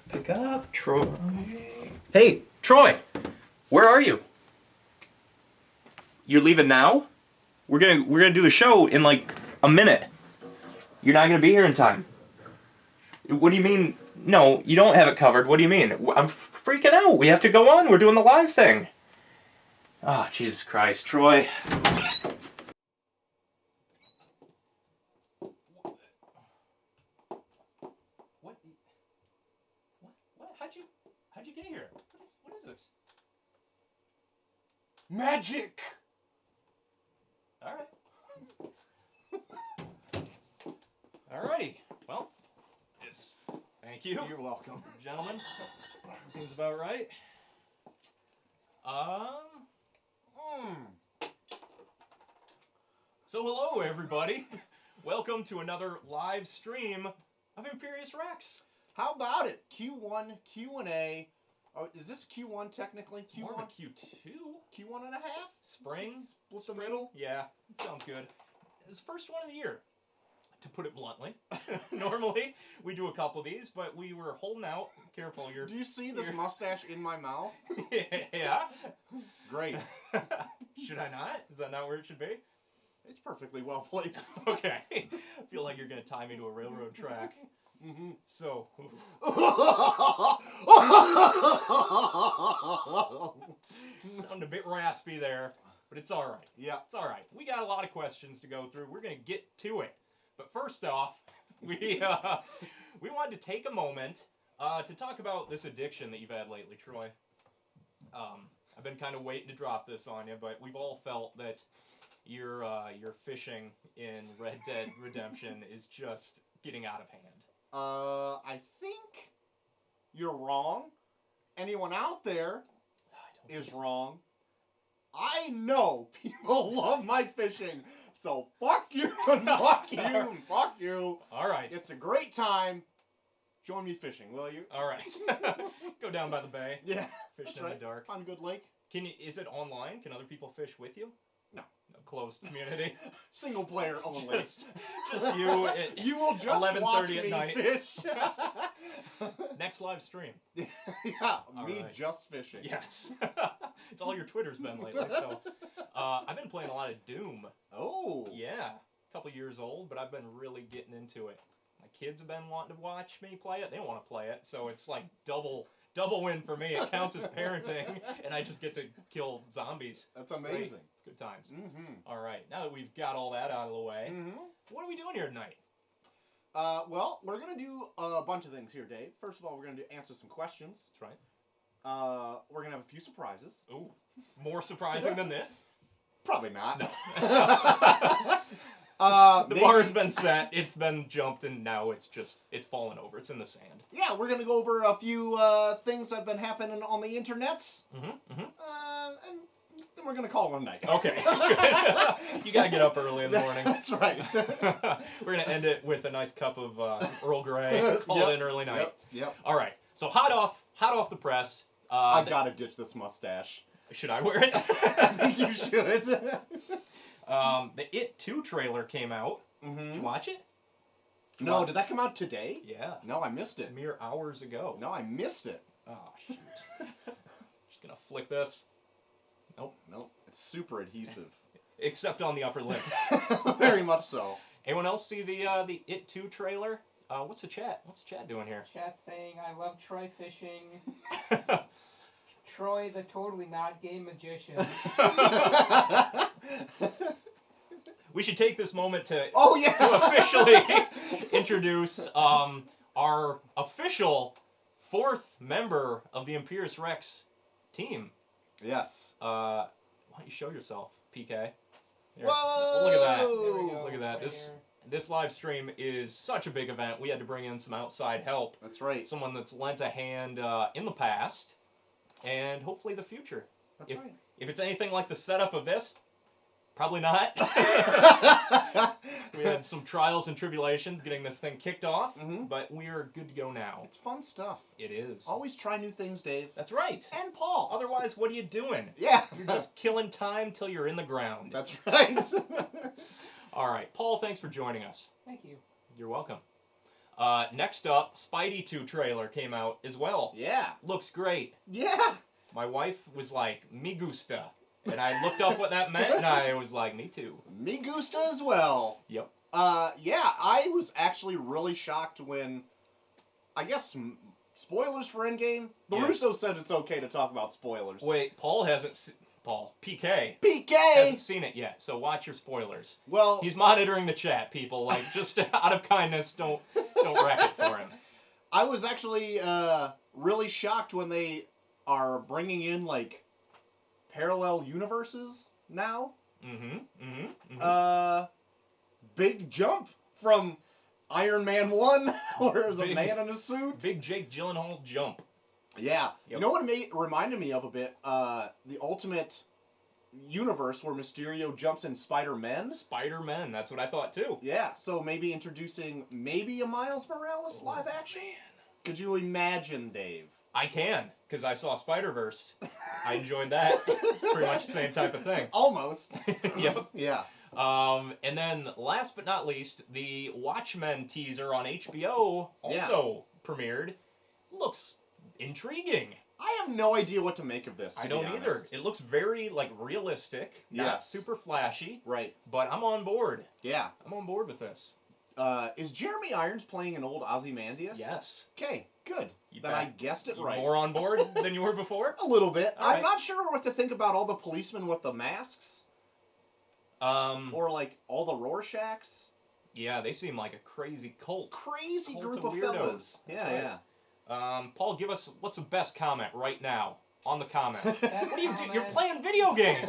Pick up, Troy. Hey, Troy, where are you? You're leaving now? We're gonna do the show in like a minute. You're not gonna be here in time. What do you mean? No, you don't have it covered. What do you mean? I'm freaking out. We have to go on. We're doing the live thing. Ah, oh, Jesus Christ, Troy. What? How'd you get here? What is this? Magic! Alrighty. Well, thank you. You're welcome. Gentlemen. Seems about right. So hello everybody. Welcome to another live stream of Imperius Rex. How about it? Q1, Q&A. Oh, is this Q1 technically? It's more of a Q2. Q1 and a half? Spring. Split the middle? Yeah, sounds good. It's the first one of the year, to put it bluntly. Normally, we do a couple of these, but we were holding out. Careful, Do you see this mustache in my mouth? Yeah. Great. Should I not? Is that not where it should be? It's perfectly well placed. Okay. I feel like you're going to tie me to a railroad track. Mm-hmm. So. Sound a bit raspy there, but it's all right. Yeah. It's all right. We got a lot of questions to go through. We're going to get to it. But first off, we wanted to take a moment to talk about this addiction that you've had lately, Troy. I've been kind of waiting to drop this on you, but we've all felt that your fishing in Red Dead Redemption is just getting out of hand. I think you're wrong. Anyone out there is wrong. I know people love my fishing, so fuck you and fuck you and fuck you. All right. It's a great time. Join me fishing, will you? All right. Go down by the bay. Yeah. Fish in right. the dark. Find a good lake. Is it online? Can other people fish with you? No. A closed community. Single player only. Just you. You will just 11:30 watch at me night. fish. Next live stream. Yeah, All me right. just fishing. Yes. It's all your Twitter's been lately. So, I've been playing a lot of Doom. Oh. Yeah. A couple years old, but I've been really getting into it. My kids have been wanting to watch me play it. They don't want to play it, so it's like double win for me. It counts as parenting, and I just get to kill zombies. That's It's amazing. great. It's good times. Mm-hmm. All right. Now that we've got all that out of the way, what are we doing here tonight? Well, we're going to do a bunch of things here, Dave. First of all, we're going to answer some questions. That's right. We're going to have a few surprises. Ooh, more surprising than this? Probably not. No. The bar's been set, it's been jumped, and now it's fallen over. It's in the sand. Yeah, we're going to go over a few things that have been happening on the internets. And then we're going to call it a night. Okay. You got to get up early in the morning. That's right. We're going to end it with a nice cup of Earl Grey. Call it an early night. Yep. All right. So hot off the press. I've got to ditch this mustache. Should I wear it? I think you should. The It 2 trailer came out. Did you watch it? No, did that come out today? Yeah. No, I missed it. Mere hours ago. No, I missed it. Oh, shoot. Just going to flick this. Nope. It's super adhesive. Except on the upper lip. Very much so. Anyone else see the It 2 trailer? What's the chat doing here? Chat saying, I love Troy fishing. Troy, the totally not gay magician. We should take this moment to officially introduce our official 4th member of the Imperius Rex team. Yes. Why don't you show yourself, PK? There. Whoa! Look at that. There we go. Look at that. Right This live stream is such a big event. We had to bring in some outside help. That's right. Someone that's lent a hand in the past, and hopefully the future. That's right. If it's anything like the setup of this, probably not. We had some trials and tribulations getting this thing kicked off, but we are good to go now. It's fun stuff. It is. Always try new things, Dave. That's right. And Paul. Otherwise, what are you doing? Yeah. You're just killing time till you're in the ground. That's right. All right. Paul, thanks for joining us. Thank you. You're welcome. Next up, Spidey 2 trailer came out as well. Yeah. Looks great. Yeah. My wife was like, "Me gusta," and I looked up what that meant, and I was like, "Me too." Me gusta as well. Yep. Yeah, I was actually really shocked when, I guess, spoilers for Endgame? The Yeah. Russo said it's okay to talk about spoilers. Wait, Paul hasn't. PK PK! hasn't seen it yet, so watch your spoilers. Well, He's monitoring the chat, people. Like, just out of kindness, don't wreck it for him. I was actually really shocked when they are bringing in, like, parallel universes now. Big jump from Iron Man 1, where there's a man in a suit. Big Jake Gyllenhaal jump. Yeah. Yep. You know what it reminded me of a bit? The Ultimate Universe where Mysterio jumps in Spider-Man. Spider-Man, that's what I thought too. Yeah, so maybe introducing a Miles Morales live action? Man. Could you imagine, Dave? I can, because I saw Spider-Verse. I enjoyed that. It's pretty much the same type of thing. Almost. Yep. Yeah. And then, last but not least, the Watchmen teaser on HBO also premiered. Looks intriguing. I have no idea what to make of this, to I be don't honest. either. It looks very, like, realistic. Not Yes. super flashy. Right. But I'm on board. Yeah. I'm on board with this. Is Jeremy Irons playing an old Ozymandias? Yes. Okay, good. You Then bet. I guessed it You right. more on board than you were before? A little bit. All I'm right. not sure what to think about all the policemen with the masks. Or, like, all the Rorschachs. Yeah, they seem like a crazy cult. Crazy Cult group of of weirdos. fellas. That's Yeah, right. yeah. Paul, give us, what's the best comment right now on the comment? Best What are you doing? You're comment- playing video games!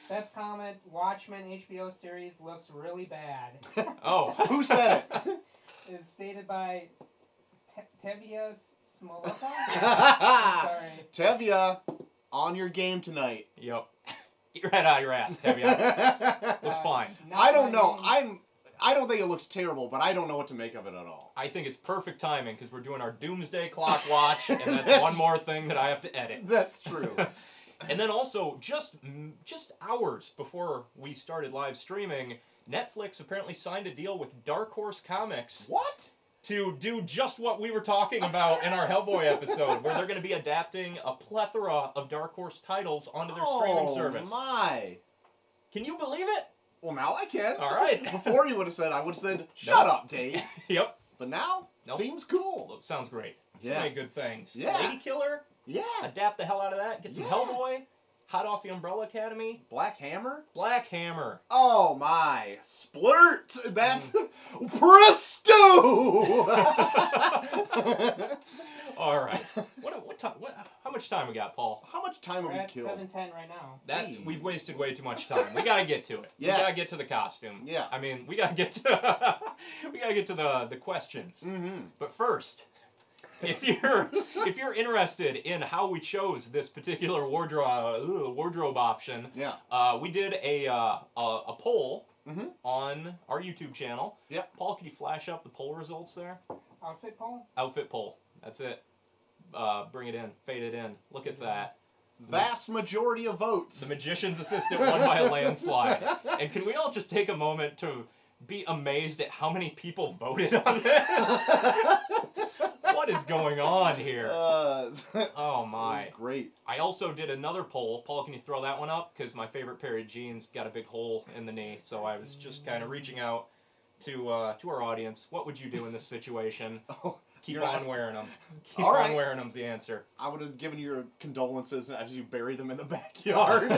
Best comment, Watchmen HBO series looks really bad. Oh. Who said it? Is stated by Tevia Smolota? Sorry. Tevya, on your game tonight. Yep. Get your head out of your ass, Tevya. Looks fine. Not I don't my know. name. I don't think it looks terrible, but I don't know what to make of it at all. I think it's perfect timing because we're doing our Doomsday Clock watch, and that's one more thing that I have to edit. That's true. And then also, just hours before we started live streaming, Netflix apparently signed a deal with Dark Horse Comics What? to do just what we were talking about in our Hellboy episode, where they're going to be adapting a plethora of Dark Horse titles onto their streaming service. Oh my. Can you believe it? Well, now I can. All right. Before you would have said, I would have said, shut up, Dave. Yep. But now, Nope. seems cool. Look, sounds great. Yeah. So many good things. Yeah. Lady Killer, Yeah. adapt the hell out of that. Get some Yeah. Hellboy, hot off the Umbrella Academy, Black Hammer? Black Hammer. Oh my. Splurt! That. Presto! All right. How much time we got, Paul? How much time We're have we at killed? 7:10 right now. Gee. We've wasted way too much time. We gotta get to it. Yes. We gotta get to the costume. Yeah. I mean, we gotta get to the questions. Mm-hmm. But first, if you're interested in how we chose this particular wardrobe option, Yeah. we did a poll Mm-hmm. on our YouTube channel. Yep. Paul, can you flash up the poll results there? Outfit poll? Outfit poll. That's it. Bring it in. Fade it in. Look at that. Vast majority of votes. The magician's assistant won by a landslide. And can we all just take a moment to be amazed at how many people voted on this? What is going on here? Oh my. That was great. I also did another poll. Paul, can you throw that one up? Because my favorite pair of jeans got a big hole in the knee, so I was just kind of reaching out to our audience. What would you do in this situation? Oh, Keep you're on not- wearing them. Keep All on right. wearing them's the answer. I would have given your condolences as you bury them in the backyard.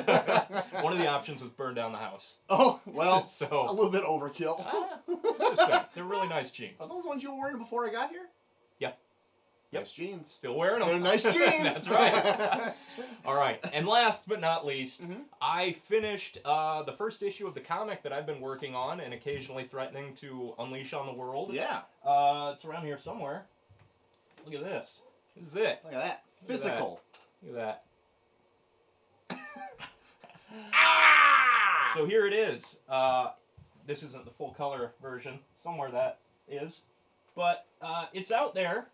One of the options was burn down the house. Oh, well, a So, little bit overkill. who's to say? They're really nice jeans. Are those ones you were wearing before I got here? Yep. Yep. Nice jeans. Still wearing them. They're nice jeans. That's right. All right. And last but not least, Mhm. I finished the first issue of the comic that I've been working on and occasionally threatening to unleash on the world. Yeah. It's around here somewhere. Look at this. This is it. Look at that. Look at Physical. Look at that. Ah! So here it is. This isn't the full color version. Somewhere that is. But it's out there.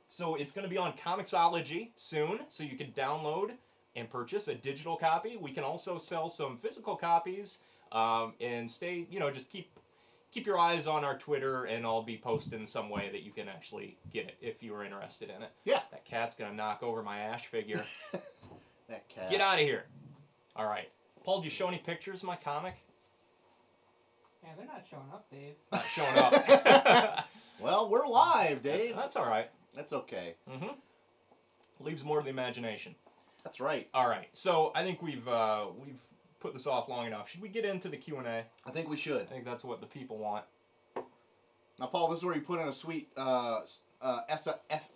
So it's going to be on Comixology soon. So you can download and purchase a digital copy. We can also sell some physical copies and stay, just keep keep your eyes on our Twitter, and I'll be posting some way that you can actually get it if you are interested in it. Yeah. That cat's gonna knock over my Ash figure. That cat. Get out of here. All right. Paul, did you show any pictures of my comic? Yeah, they're not showing up, Dave. Not showing up. Well, we're live, Dave. That's all right. That's okay. Mm-hmm. Leaves more to the imagination. That's right. All right. So I think we've put this off long enough. Should we get into the Q&A? I think we should. I think that's what the people want. Now, Paul, this is where you put in a sweet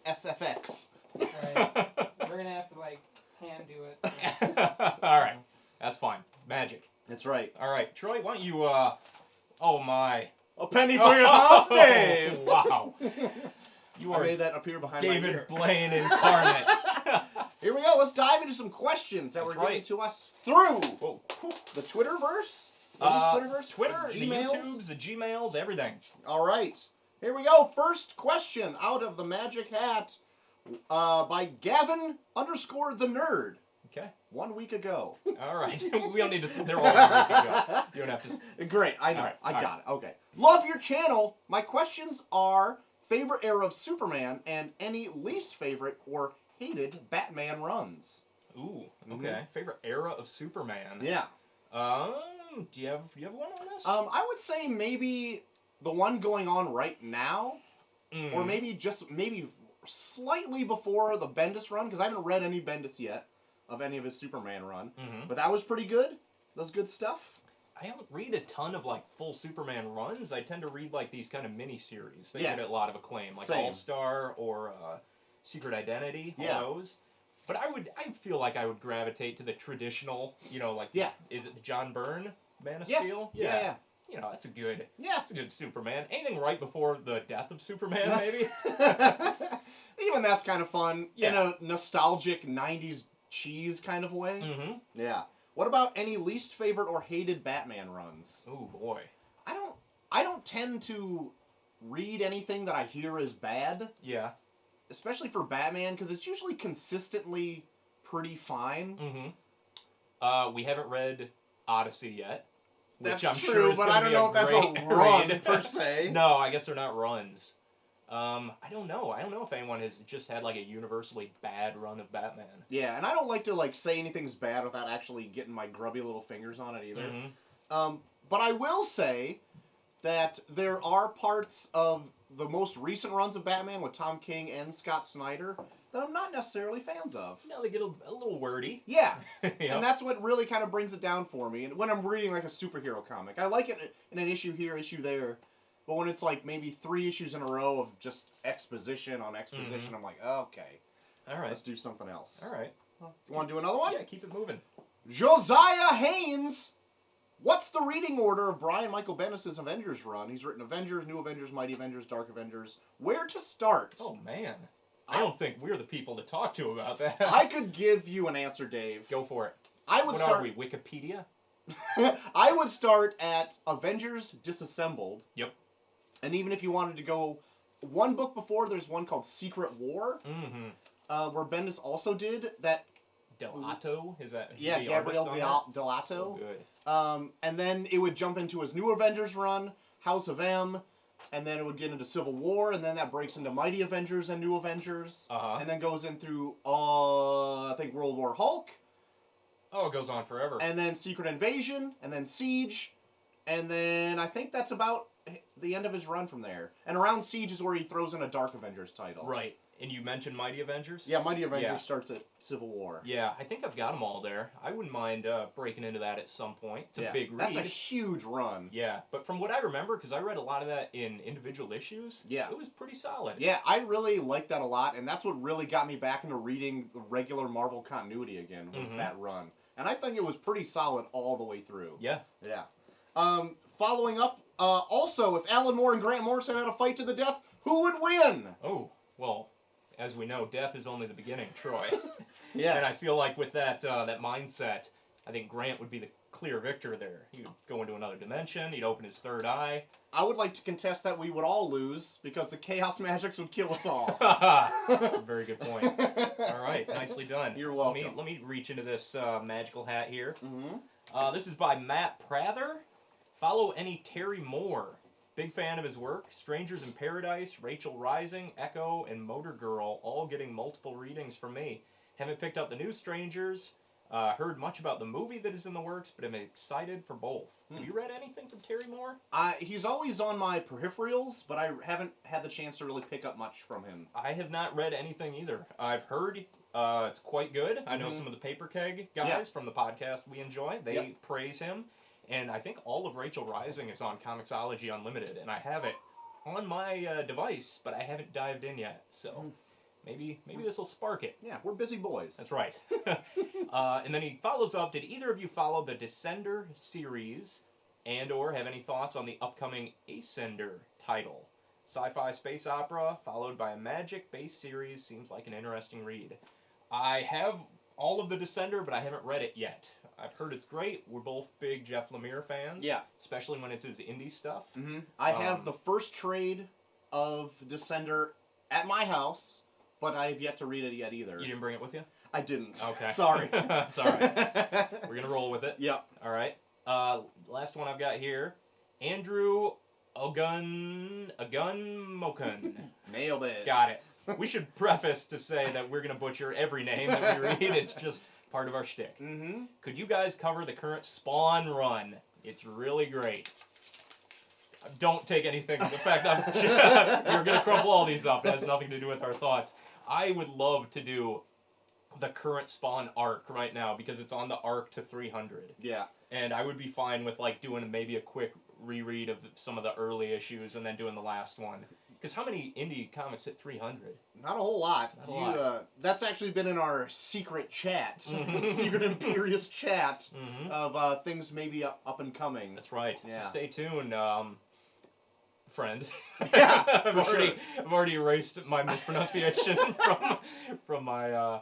SFX. Right. We're gonna have to like hand do it. All right. That's fine. Magic. That's right. All right. Troy, why don't you, oh my. A penny for your thoughts, Dave! Wow. You I are made that appear behind my David ear. Blaine incarnate. Here we go. Let's dive into some questions that That's were given right. to us through Whoa. the Twitterverse. What is Twitterverse? Twitter, the Gmails? YouTubes, the Gmails, everything. All right. Here we go. First question out of the Magic Hat by Gavin_the Nerd. Okay. 1 week ago. All right. We don't need to sit there all week ago. You don't have to. Great. I know. All right, I all got it. Okay. Love your channel. My questions are favorite era of Superman and any least favorite or hated Batman runs. Ooh. Okay. Favorite era of Superman. Yeah. Do you have one on this? I would say maybe the one going on right now, Mm. or maybe slightly before the Bendis run, because I haven't read any Bendis yet of any of his Superman run. Mhm. But that was pretty good. That was good stuff. I don't read a ton of like full Superman runs. I tend to read like these kind of mini series. They Yeah. get a lot of acclaim, like Same. All Star or Secret Identity. All Yeah. those. But I feel like I would gravitate to the traditional. Like Yeah. Is it the John Byrne Man of Yeah. Steel? Yeah. That's a good. Yeah. That's a good Superman. Anything right before the death of Superman, maybe. Even that's kind of fun in Yeah. a nostalgic 90s cheese kind of way. Mm-hmm. Yeah. What about any least favorite or hated Batman runs? Oh boy. I don't tend to read anything that I hear is bad, Yeah. especially for Batman, because it's usually consistently pretty fine. Mm-hmm. We haven't read Odyssey yet. Which That's I'm true, sure is but gonna I don't be know if that's great a run read. per se. No, I guess they're not runs. I don't know. I don't know if anyone has just had like a universally bad run of Batman. Yeah, and I don't like to like say anything's bad without actually getting my grubby little fingers on it either. Mm-hmm. But I will say that there are parts of the most recent runs of Batman with Tom King and Scott Snyder that I'm not necessarily fans of. No, they get a little wordy. Yeah, Yep. and that's what really kind of brings it down for me. And when I'm reading like a superhero comic, I like it in an issue here, issue there. But when it's like maybe 3 issues in a row of just exposition on exposition, I'm like, okay, All right. let's do something else. All right. You want to do another one? Yeah, keep it moving. Josiah Haynes. What's the reading order of Brian Michael Bendis' Avengers run? He's written Avengers, New Avengers, Mighty Avengers, Dark Avengers. Where to start? Oh man, I don't think we're the people to talk to about that. I could give you an answer, Dave. Go for it. I would What start. are we? Wikipedia? I would start at Avengers Disassembled. Yep. And even if you wanted to go one book before, there's one called Secret War, Mm-hmm. where Bendis also did that. Delato? Is that? Yeah, the Gabriel artist on that? Delato. So good. And then it would jump into his New Avengers run, House of M, and then it would get into Civil War, and then that breaks into Mighty Avengers and New Avengers, Uh-huh. and then goes in through, I think, World War Hulk, Oh, it goes on forever. and then Secret Invasion, and then Siege, and then I think that's about the end of his run from there. And around Siege is where he throws in a Dark Avengers title. Right. And you mentioned Mighty Avengers? Yeah, Mighty Avengers Yeah. starts at Civil War. Yeah, I think I've got them all there. I wouldn't mind breaking into that at some point. It's a big read. That's a huge run. Yeah, but from what I remember, because I read a lot of that in individual issues, Yeah. it was pretty solid. Yeah, I really liked that a lot, and that's what really got me back into reading the regular Marvel continuity again, was Mhm. that run. And I think it was pretty solid all the way through. Yeah. Yeah. Following up, also, if Alan Moore and Grant Morrison had a fight to the death, who would win? Oh, well, as we know, death is only the beginning, Troy. Yes. And I feel like with that that mindset, I think Grant would be the clear victor there. He'd go into another dimension, he'd open his third eye. I would like to contest that we would all lose, because the Chaos Magics would kill us all. Very good point. All right, nicely done. You're welcome. Let me reach into this magical hat here. Mm-hmm. This is by Matt Prather. Follow any Terry Moore. Big fan of his work. Strangers in Paradise, Rachel Rising, Echo, and Motor Girl all getting multiple readings from me. Haven't picked up the new Strangers. Heard much about the movie that is in the works, but I'm excited for both. Have you read anything from Terry Moore? He's always on my peripherals, but I haven't had the chance to really pick up much from him. I have not read anything either. I've heard it's quite good. I know some of the Paper Keg guys from the podcast we enjoy. They praise him. And I think all of Rachel Rising is on Comixology Unlimited, and I have it on my device, but I haven't dived in yet. So maybe this will spark it. Yeah, we're busy boys. That's right. And then he follows up, did either of you follow the Descender series and or have any thoughts on the upcoming Ascender title? Sci-fi space opera followed by a magic-based series seems like an interesting read. I have all of the Descender, but I haven't read it yet. I've heard it's great. We're both big Jeff Lemire fans. Yeah. Especially when it's his indie stuff. I have the first trade of Descender at my house, but I have yet to read it yet either. You didn't bring it with you? I didn't. Okay. Sorry. It's all right. We're going to roll with it. Yep. All right. Last one I've got here. Andrew Ogunmokun. Nailed it. Got it. We should preface to say that we're going to butcher every name that we read. It's just part of our shtick. Could you guys cover the current Spawn run? It's really great. Don't take anything. The fact that you're going to crumple all these up. It has nothing to do with our thoughts. I would love to do the current Spawn arc right now because it's on the arc to 300. Yeah. And I would be fine with like doing maybe a quick reread of some of the early issues and then doing the last one. Because how many indie comics hit 300? Not a whole lot. Not a lot. That's actually been in our secret chat, secret Imperius chat of things maybe up and coming. That's right. Yeah. So stay tuned, friend. Yeah, I've already erased my mispronunciation from my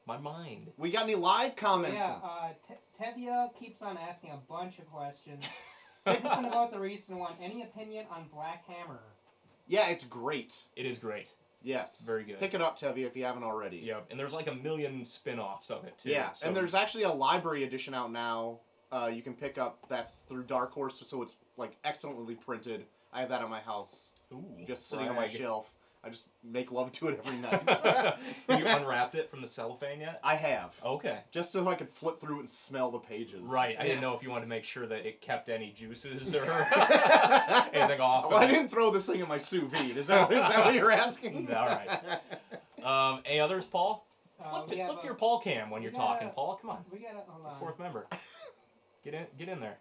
my mind. We got any live comments? Yeah, Tevya keeps on asking a bunch of questions. I'm just going to go with the recent one. Any opinion on Black Hammer? Yeah, it's great. It is great. Yes. Very good. Pick it up, Tevye, if you haven't already. Yeah, and there's like 1 million spin-offs of it, too. Yeah, so. and there's actually a library edition out now you can pick up that's through Dark Horse, so it's like excellently printed. I have that at my house. Ooh, just sitting on my shelf. I just make love to it every night. Have you unwrapped it from the cellophane yet? I have. Okay. Just so I could flip through it and smell the pages. Right. I didn't know if you wanted to make sure that it kept any juices or anything off. Well, I didn't throw this thing in my sous vide. Is that what you're asking? All right. Any others, Paul? Flip your Paul cam when you're talking. Paul, come on. We got a fourth member. Get in there.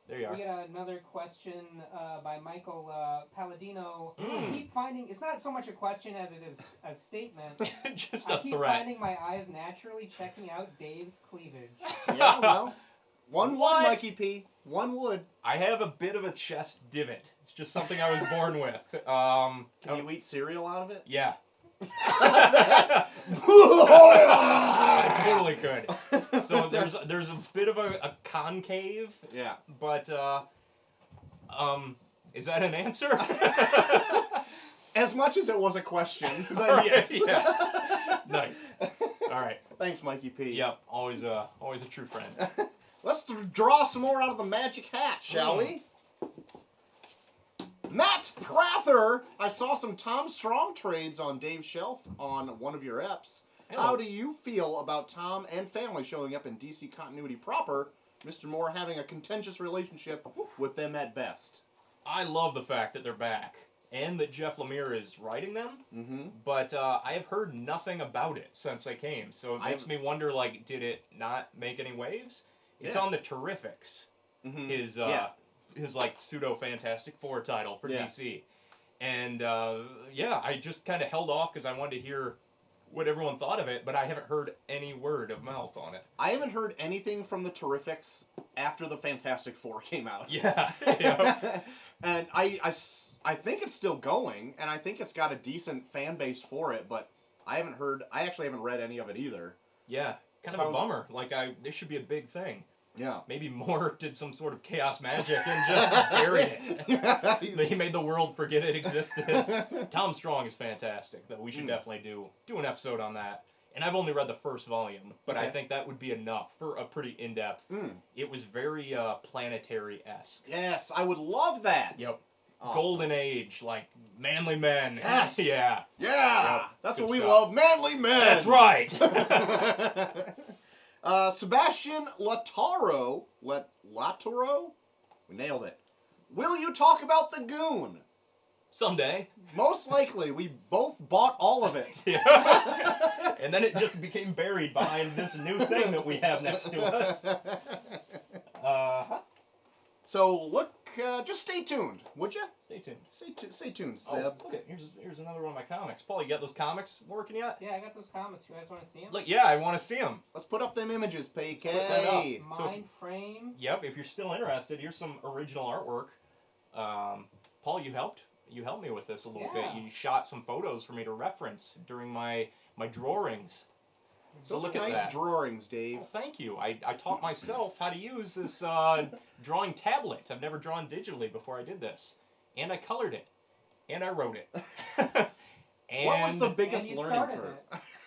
There you are. We got another question by Michael Palladino. I keep finding, it's not so much a question as it is a statement. Just I a keep threat. finding my eyes naturally checking out Dave's cleavage. Yeah, well, one What? would, Mikey P. One would. I have a bit of a chest divot. It's just something I was born with. Can you eat cereal out of it? Yeah. I I totally could. So there's a bit of a concave. Yeah. But is that an answer? As much as it was a question, then Right, yes. yes. Nice. All right. Thanks, Mikey P. Yep. Always a true friend. Let's draw some more out of the magic hat, shall we? Matt Prather! I saw some Tom Strong trades on Dave's shelf on one of your eps. Hello. How do you feel about Tom and family showing up in DC continuity proper, Mr. Moore having a contentious relationship with them at best? I love the fact that they're back and that Jeff Lemire is writing them. But I have heard nothing about it since they came. So it makes me wonder, like, did it not make any waves? It's on the Terrifics. His like pseudo Fantastic Four title for DC, and I just kind of held off because I wanted to hear what everyone thought of it, but I haven't heard any word of mouth on it. I haven't heard anything from the Terrifics after the Fantastic Four came out. Yeah, and I think it's still going, and I think it's got a decent fan base for it, but I actually haven't read any of it either. Yeah, kind of a bummer. Like this should be a big thing. Yeah. Maybe Moore did some sort of chaos magic and just buried it. He made the world forget it existed. Tom Strong is fantastic, though. We should definitely do an episode on that. And I've only read the first volume, but I think that would be enough for a pretty in-depth. It was very planetary-esque. Yes, I would love that. Yep. Awesome. golden age, like manly men. Yes. Yeah. Yeah. Yep. That's Good what we stuff. love. Manly men. That's right. Sebastian Lataro. Lataro? We nailed it. Will you talk about the Goon? Someday. Most likely. We both bought all of it. Yeah. And then it just became buried behind this new thing that we have next to us. So look, just stay tuned, would you? Stay tuned. Stay tuned, Oh, Seb. look at here's another one of my comics. Paul, you got those comics working yet? Yeah, I got those comics. You guys want to see them? Look, yeah, I want to see them. Let's put up them images, put that PK. up. So- Mind frame. Yep. If you're still interested, here's some original artwork. Paul, you helped me with this a little bit. Yeah. You shot some photos for me to reference during my drawings. So Those look are at nice that. drawings, Dave. Well, thank you. I taught myself how to use this drawing tablet. I've never drawn digitally before I did this. And I colored it. And I wrote it. And What was the biggest And you learning started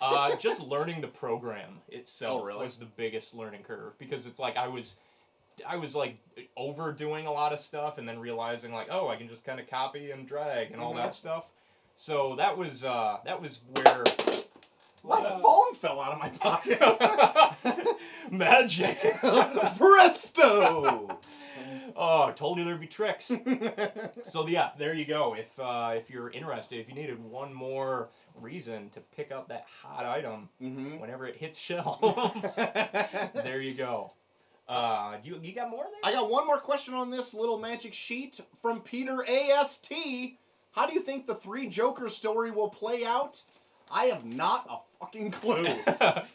curve? just learning the program itself Oh, really? was the biggest learning curve, because it's like I was like overdoing a lot of stuff and then realizing like, oh, I can just kind of copy and drag and all that stuff. So that was where My phone fell out of my pocket. magic. Presto! Oh, I told you there'd be tricks. So yeah, there you go. If you're interested, if you needed one more reason to pick up that hot item whenever it hits shelves, there you go. You got more there? I got one more question on this little magic sheet from Peter AST. How do you think the Three Jokers story will play out? I have not a fucking clue.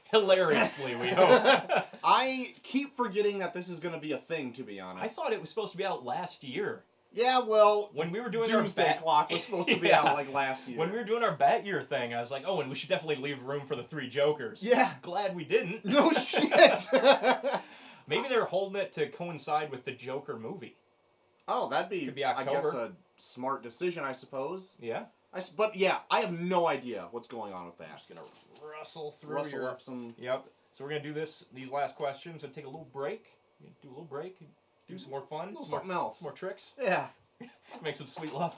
Hilariously, we hope. I keep forgetting that this is going to be a thing, to be honest. I thought it was supposed to be out last year. Yeah, well, When we were doing Doomsday our bat Clock was supposed to be Yeah. out like last year. When we were doing our bat year thing, I was like, oh, and we should definitely leave room for the Three Jokers. Yeah. Glad we didn't. No shit. Maybe they're holding it to coincide with the Joker movie. Oh, that'd be, Could be I guess, October. a smart decision, I suppose. Yeah. But yeah, I have no idea what's going on with I'm that. just gonna rustle through Rustle your... up some... Yep. So we're gonna do these last questions and take a little break. Do a little break. Do some more fun. little Some more, something else. some more tricks. Yeah. Make some sweet love.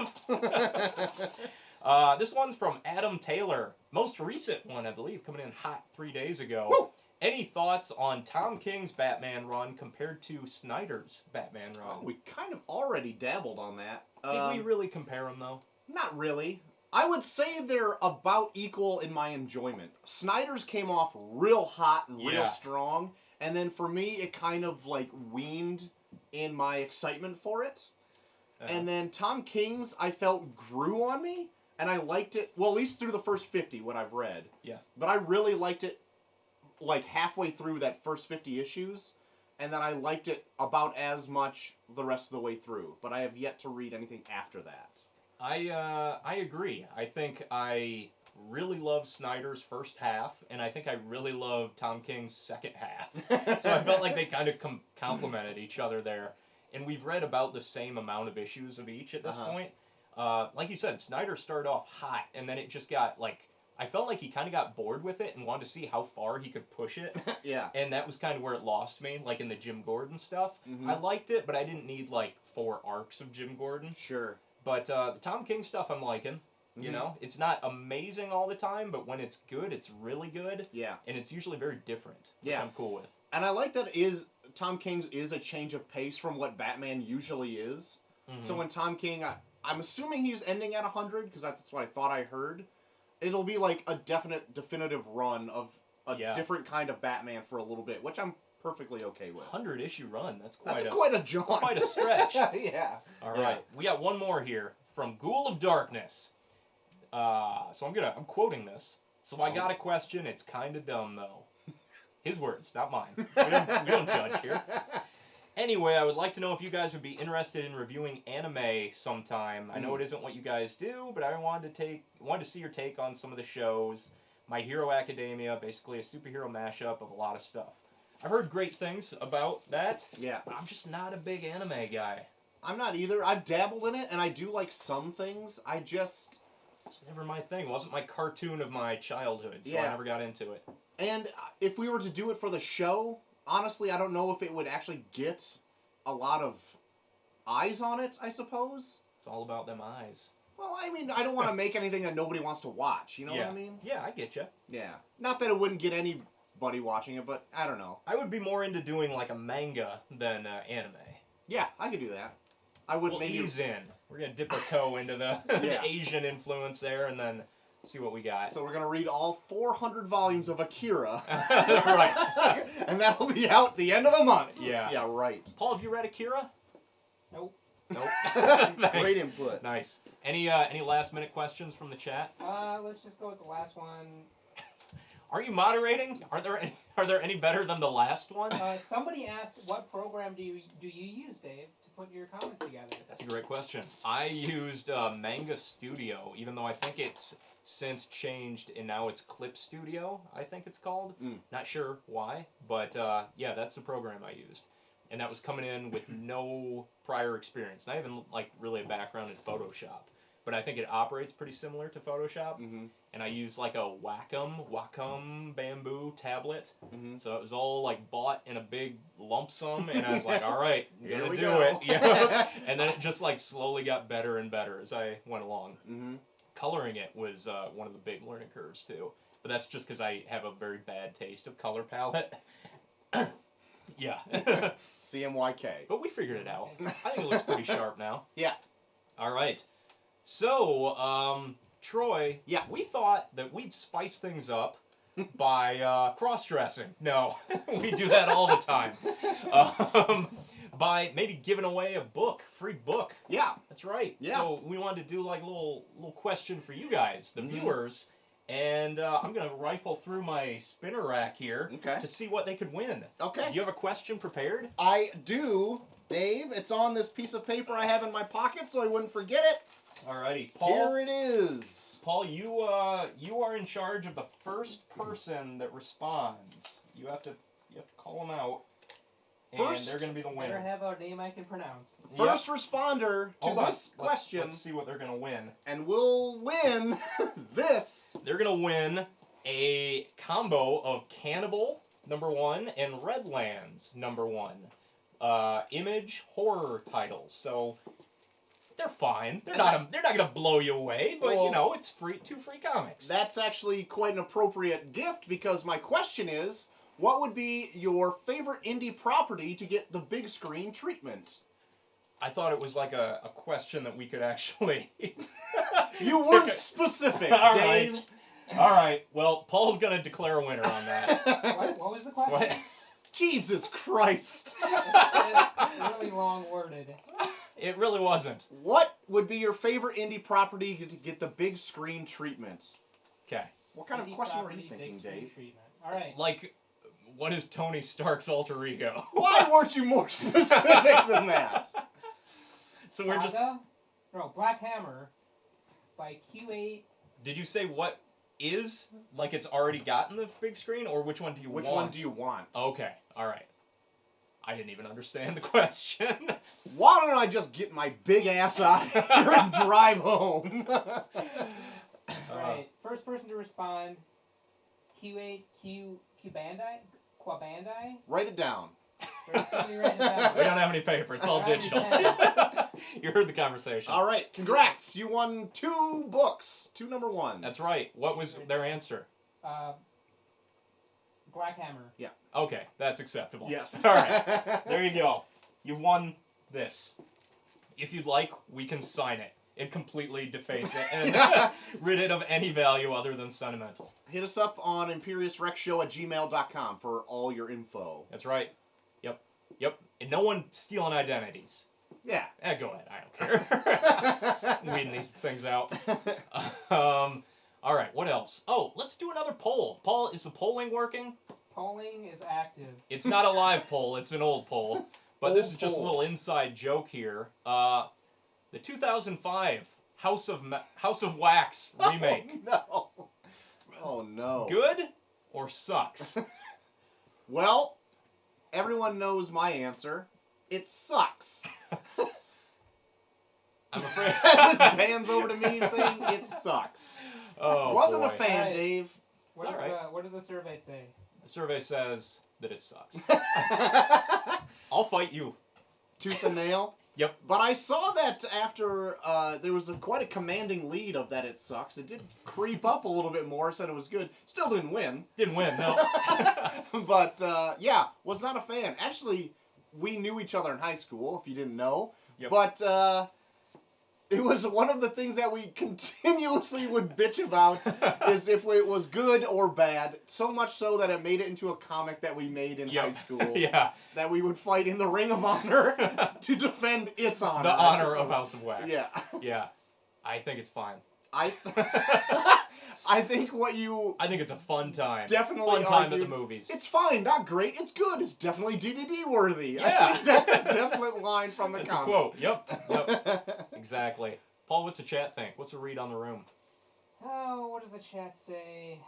This one's from Adam Taylor. Most recent one, I believe, coming in hot 3 days ago. Woo! Any thoughts on Tom King's Batman run compared to Snyder's Batman run? We kind of already dabbled on that. Did we really compare them, though? Not really. I would say they're about equal in my enjoyment. Snyder's came off real hot and real Yeah. strong, and then for me, it kind of like weaned in my excitement for it. And then Tom King's, I felt, grew on me, and I liked it, well, at least through the first 50, what I've read. Yeah. But I really liked it, like, halfway through that first 50 issues, and then I liked it about as much the rest of the way through. But I have yet to read anything after that. I agree. I think I really love Snyder's first half, and I think I really love Tom King's second half. So I felt like they kind of complemented each other there. And we've read about the same amount of issues of each at this point. Like you said, Snyder started off hot, and then it just got, like, I felt like he kind of got bored with it and wanted to see how far he could push it. Yeah. And that was kind of where it lost me, like in the Jim Gordon stuff. Mhm. I liked it, but I didn't need, like, 4 arcs of Jim Gordon. Sure. But the Tom King stuff I'm liking. You know, it's not amazing all the time, but when it's good, it's really good. Yeah. And it's usually very different, which Yeah. I'm cool with. And I like that Tom King's is a change of pace from what Batman usually is. So when Tom King, I'm assuming he's ending at 100, because that's what I thought I heard. It'll be like a definitive run of a different kind of Batman for a little bit, which I'm perfectly okay with. 100-issue run, that's Quite a jaunt. quite a stretch. Yeah. All right, we got one more here from Ghoul of Darkness. So I'm quoting this. So I got a question. It's kind of dumb though. His words, not mine. We don't judge here. Anyway, I would like to know if you guys would be interested in reviewing anime sometime. I know it isn't what you guys do, but I wanted to see your take on some of the shows. My Hero Academia, basically a superhero mashup of a lot of stuff. I've heard great things about that. Yeah. But I'm just not a big anime guy. I'm not either. I've dabbled in it, and I do like some things. It's never my thing. It wasn't my cartoon of my childhood, so I never got into it. And if we were to do it for the show, honestly, I don't know if it would actually get a lot of eyes on it, I suppose. It's all about them eyes. Well, I mean, I don't want to make anything that nobody wants to watch. You know what I mean? Yeah, I get you. Yeah. Not that it wouldn't get anybody watching it, but I don't know. I would be more into doing like a manga than anime. Yeah, I could do that. I would We'll maybe ease in. We're gonna dip our toe into the, the Asian influence there, and then see what we got. So we're gonna read all 400 volumes of Akira. Right. And that'll be out the end of the month. Yeah. Yeah, right. Paul, have you read Akira? Nope. Nope. Great input. Nice. Any last minute questions from the chat? Let's just go with the last one. Are you moderating? Are there any better than the last one? Somebody asked, what program do you use, Dave, to put your comic together? That's a great question. I used Manga Studio, even though I think it's since changed and now it's Clip Studio, I think it's called. Not sure why, but yeah, that's the program I used. And that was coming in with no prior experience, not even like really a background in Photoshop. But I think it operates pretty similar to Photoshop. And I used like a Wacom bamboo tablet. So it was all like bought in a big lump sum, and I was like, all right, I'm Here gonna we do go. it. Yeah. And then it just like slowly got better and better as I went along. Coloring it was one of the big learning curves too. But that's just because I have a very bad taste of color palette. Yeah. CMYK. But we figured it out. I think it looks pretty sharp now. Yeah. All right. So, Troy, Yeah. we thought that we'd spice things up by cross-dressing. No, we do that all the time. By maybe giving away a book, free book. Yeah. That's right. Yeah. So we wanted to do like a little question for you guys, the viewers. And I'm going to rifle through my spinner rack here to see what they could win. Okay. Do you have a question prepared? I do, Dave. It's on this piece of paper I have in my pocket, so I wouldn't forget it. Alrighty, Paul. Here it is. Paul, you are in charge of the first person that responds. You have to call them out, and they're going to be the Better winner. have a name I can pronounce. First responder to Hold on. this question, Let's see what they're going to win. and we'll win this. They're going to win a combo of Cannibal #1 and Redlands #1 image horror titles. So they're fine. They're not going to blow you away, but Well, you know, it's free, 2 free comics. That's actually quite an appropriate gift, because my question is, what would be your favorite indie property to get the big screen treatment? I thought it was like a question that we could actually... You weren't specific, All Dave. right. All right. Well, Paul's going to declare a winner on that. What was the question? What? Jesus Christ. It's really long worded. It really wasn't. What would be your favorite indie property to get the big screen treatment? Okay. What kind Indie of question were property, you thinking, big screen Dave? treatment. All right. Like, what is Tony Stark's alter ego? Why weren't you more specific than that? So we're just... Saga? No, Black Hammer by Q8. Did you say what is? Like it's already gotten the big screen? Or which one do you Which want? one do you want? Okay. All right. I didn't even understand the question. Why don't I just get my big ass out of here and drive home? Alright, first person to respond, Q8, Bandai? Write it down. Where's somebody write it down? We don't have any paper. It's all digital. You heard the conversation. All right, congrats. You won 2 books, 2 #1s. That's right. What was their answer? Black Hammer. Yeah. Okay, that's acceptable. Yes. All right. There you go. You've won this. If you'd like, we can sign it and completely deface it and rid it of any value other than sentimental. Hit us up on ImperiusRexShow@gmail.com for all your info. That's right. Yep. And no one stealing identities. Yeah. Go ahead. I don't care. Weeding these things out. All right. What else? Oh, let's do another poll. Paul, is the polling working? Polling is active. It's not a live poll. It's an old poll. But this Old is just a little polls. inside joke here. The 2005 House of Wax remake. Oh, no. Oh, no. Good or sucks? Well, everyone knows my answer. It sucks. I'm afraid. As it pans over to me saying it sucks. Oh, Wasn't boy. a fan, Alright. Dave. What, all right. What does the survey say? The survey says that it sucks. I'll fight you. Tooth and nail. Yep. But I saw that after there was quite a commanding lead of that it sucks. It did creep up a little bit more, said it was good. Still didn't win. Didn't win, no. But, yeah, was not a fan. Actually, we knew each other in high school, if you didn't know. Yep. But it was one of the things that we continuously would bitch about is if it was good or bad. So much so that it made it into a comic that we made in high school. Yeah. That we would fight in the Ring of Honor to defend its honor. The honor of House of Wax. Yeah. Yeah. I think it's fine. I think what you I think it's a fun time. definitely Fun time at argued- the movies. It's fine, not great, it's good, it's definitely DVD worthy. Yeah. I think that's a definite line from the That's a comic. quote. Yep. Exactly. Paul, what's the chat think? What's the read on the room? Oh, what does the chat say?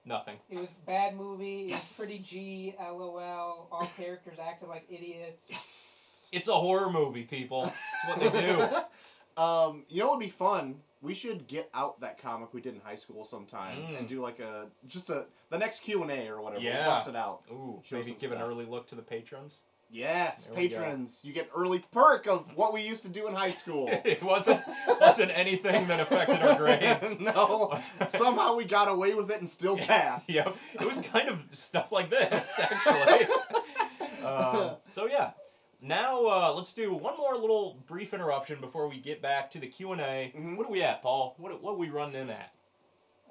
Nothing. It was bad movie. It Yes. was pretty G. LOL. All characters acted like idiots. Yes. It's a horror movie, people. It's what they do. You know what would be fun? We should get out that comic we did in high school sometime and do like the next Q&A or whatever. Yeah. We'll bust it out. Ooh, Show maybe some give an stuff. early look to the patrons. Yes, There we go. patrons, you get early perk of what we used to do in high school. It wasn't anything that affected our grades. No, somehow we got away with it and still passed. Yep. It was kind of stuff like this, actually. So yeah. Now let's do one more little brief interruption before we get back to the Q&A. Mhm. What are we at, Paul? What are we running in at?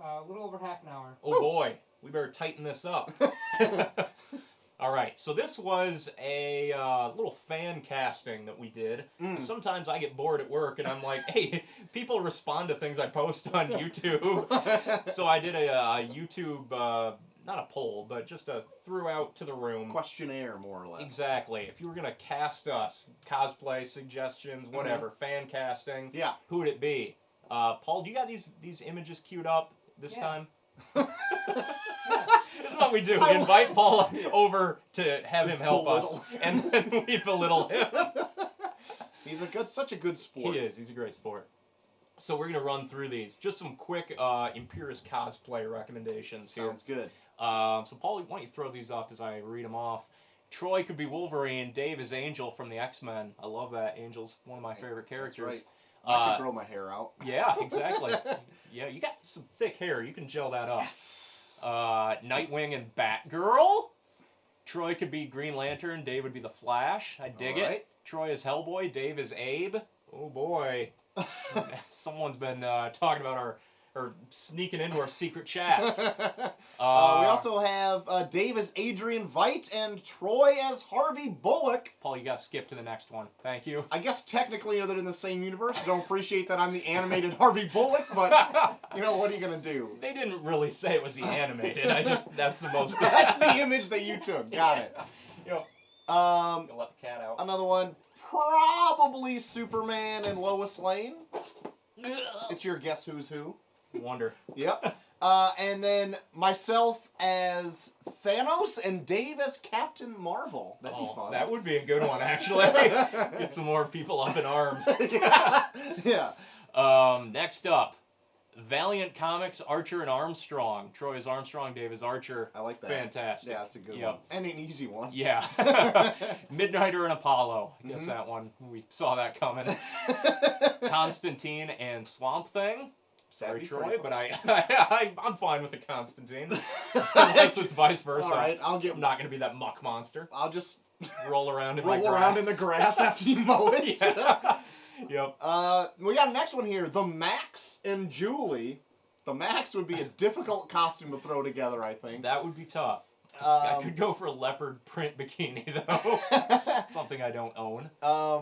A little over half an hour. Oh boy, we better tighten this up. All right, so this was a little fan casting that we did. Mm. Sometimes I get bored at work and I'm like, hey, people respond to things I post on YouTube. So I did a YouTube, not a poll, but just a threw out to the room. Questionnaire, more or less. Exactly. If you were going to cast us, cosplay suggestions, whatever, fan casting, Yeah. who would it be? Paul, do you got these images queued up this Yeah. time? Yeah. This is what we do. We invite Paul over to have him help us, Belittle. and then we belittle him. He's such a good sport. He is. He's a great sport. So we're going to run through these. Just some quick Imperius cosplay recommendations here. Sounds good. So Paul, why don't you throw these up as I read them off? Troy could be Wolverine. Dave is Angel from the X-Men. I love that. Angel's one of my favorite characters. That's right. I could grow my hair out. Yeah, exactly. Yeah, you got some thick hair. You can gel that up. Yes. Nightwing and Batgirl. Troy could be Green Lantern. Dave would be the Flash. I dig it. Alright. Troy is Hellboy. Dave is Abe. Oh boy. Someone's been talking about our sneaking into our secret chats. We also have Dave as Adrian Veidt and Troy as Harvey Bullock. Paul, you got to skip to the next one. Thank you. I guess technically they're in the same universe. I don't appreciate that I'm the animated Harvey Bullock, but you know, what are you going to do? They didn't really say it was the animated. That's the most. That's the image that you took. Got it. Yep. Um, Gonna let the cat out. Another one, probably Superman and Lois Lane. It's your guess who's who. Wonder. Yep. And then myself as Thanos and Dave as Captain Marvel. That'd be fun. That would be a good one, actually. Get some more people up in arms. Yeah. Next up, Valiant Comics, Archer and Armstrong. Troy is Armstrong, Dave is Archer. I like that. Fantastic. Yeah, that's a good Yep. one. And an easy one. Yeah. Midnighter and Apollo. I guess Mhm. that one, we saw that coming. Constantine and Swamp Thing. Sorry, That'd be Troy, pretty but I'm fine with the Constantine. Unless it's vice versa. All right, I'm not going to be that muck monster. I'll just Roll around in my roll around in the grass after you mow it. Yeah. Yep. We got the next one here. The Max and Julie. The Max would be a difficult costume to throw together, I think. That would be tough. I could go for a leopard print bikini, though. Something I don't own.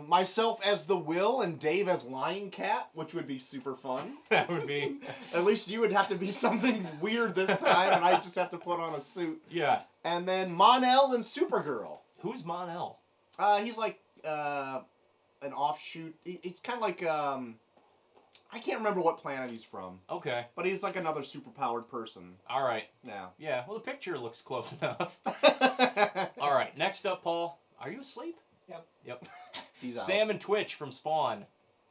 Myself as the Will and Dave as Lion Cat, which would be super fun. That would be... At least you would have to be something weird this time, and I just have to put on a suit. Yeah. And then Mon-El and Supergirl. Who's Mon-El? He's like an offshoot. He's kind of like I can't remember what planet he's from, Okay. but he's like another superpowered person. All right. Yeah. Yeah, well, the picture looks close enough. All right, next up, Paul. Are you asleep? Yep. Yep. He's out. Sam and Twitch from Spawn.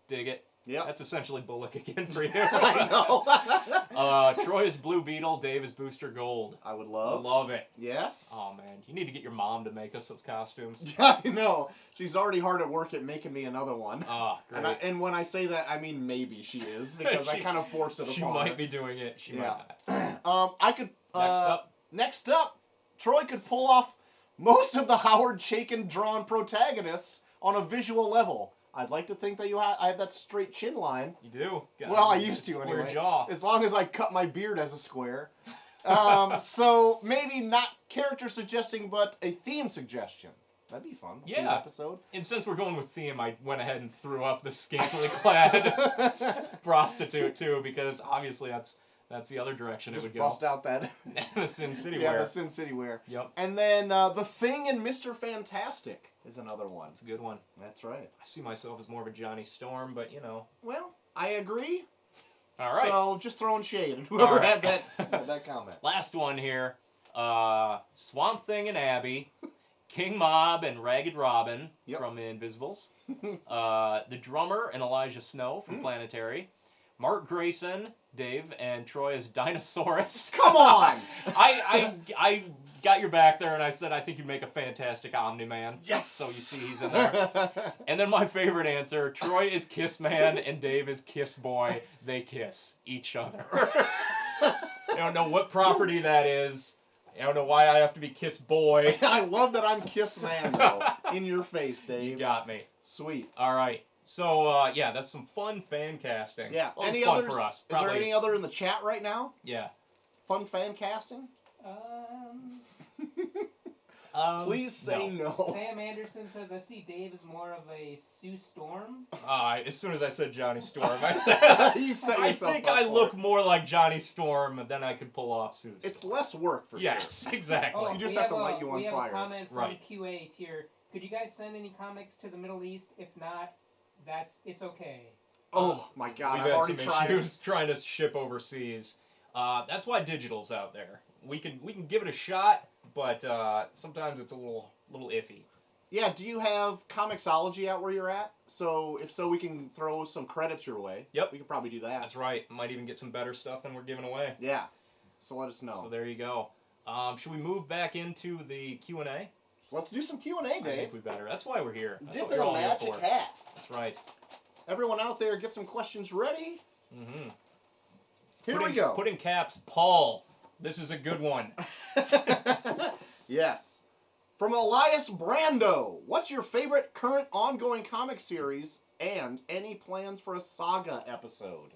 Dig it. Yep. That's essentially Bullock again for you. I know. Troy is Blue Beetle, Dave is Booster Gold. I would love. Love it. Yes. Oh man, you need to get your mom to make us those costumes. I know. She's already hard at work at making me another one. Oh, great. And when I say that, I mean maybe she is, because I kind of force it upon She her. might be doing it. She might not. I could. Next up. Next up, Troy could pull off most of the Howard Chaykin drawn protagonists on a visual level. I'd like to think that I have that straight chin line. You do. Well, I used to Square anyway. jaw. As long as I cut my beard as a square. So maybe not character suggesting, but a theme suggestion. That'd be fun. Yeah. Theme episode. And since we're going with theme, I went ahead and threw up the scantily clad prostitute too, because obviously that's the other direction Just it would bust go. out that. The Sin City Yeah, wear. the Sin City wear. Yep. And then The Thing and Mr. Fantastic is another one. It's a good one. That's right. I see myself as more of a Johnny Storm, but you know. Well, I agree. All right. So just throwing shade at whoever All right. had that comment. Last one here. Swamp Thing and Abby, King Mob and Ragged Robin from Invisibles, the drummer and Elijah Snow from Planetary, Mark Grayson, Dave, and Troy as Dinosaurus. Come on! I got your back there, and I said I think you'd make a fantastic Omni-Man. Yes! So you see he's in there. And then my favorite answer, Troy is Kiss Man and Dave is Kiss Boy. They kiss each other. I don't know what property that is. I don't know why I have to be Kiss Boy. I love that I'm Kiss Man, though. In your face, Dave. You got me. Sweet. All right. So, yeah, that's some fun fan casting. Yeah. Well, any it's fun others? for us. Is there any other in the chat right now? Yeah. Fun fan casting? Please say no. Sam Anderson says, I see Dave is more of a Sue Storm. As soon as I said Johnny Storm, I said, You set I yourself think up I for look it. more like Johnny Storm than I could pull off Sue Storm. It's less work for Yes, sure. exactly. Oh, You just we have to light you on we have fire. a comment from Right. Q8 here. Could you guys send any comics to the Middle East? If not, it's okay. Oh my god, We've I've had already some tried. issues trying to ship overseas. That's why digital's out there. We can give it a shot, but sometimes it's a little iffy. Yeah, do you have Comixology out where you're at? So if so, we can throw some credits your way. Yep. We could probably do that. That's right. Might even get some better stuff than we're giving away. Yeah. So let us know. So there you go. Should we move back into the Q&A? Let's do some Q&A, I Dave. think we better. That's why we're here. That's Dip what in you're a all here magic for. hat. That's right. Everyone out there, get some questions ready. Mm-hmm. Here we go. Put in caps, Paul. This is a good one. Yes. From Elias Brando, what's your favorite current ongoing comic series and any plans for a saga episode?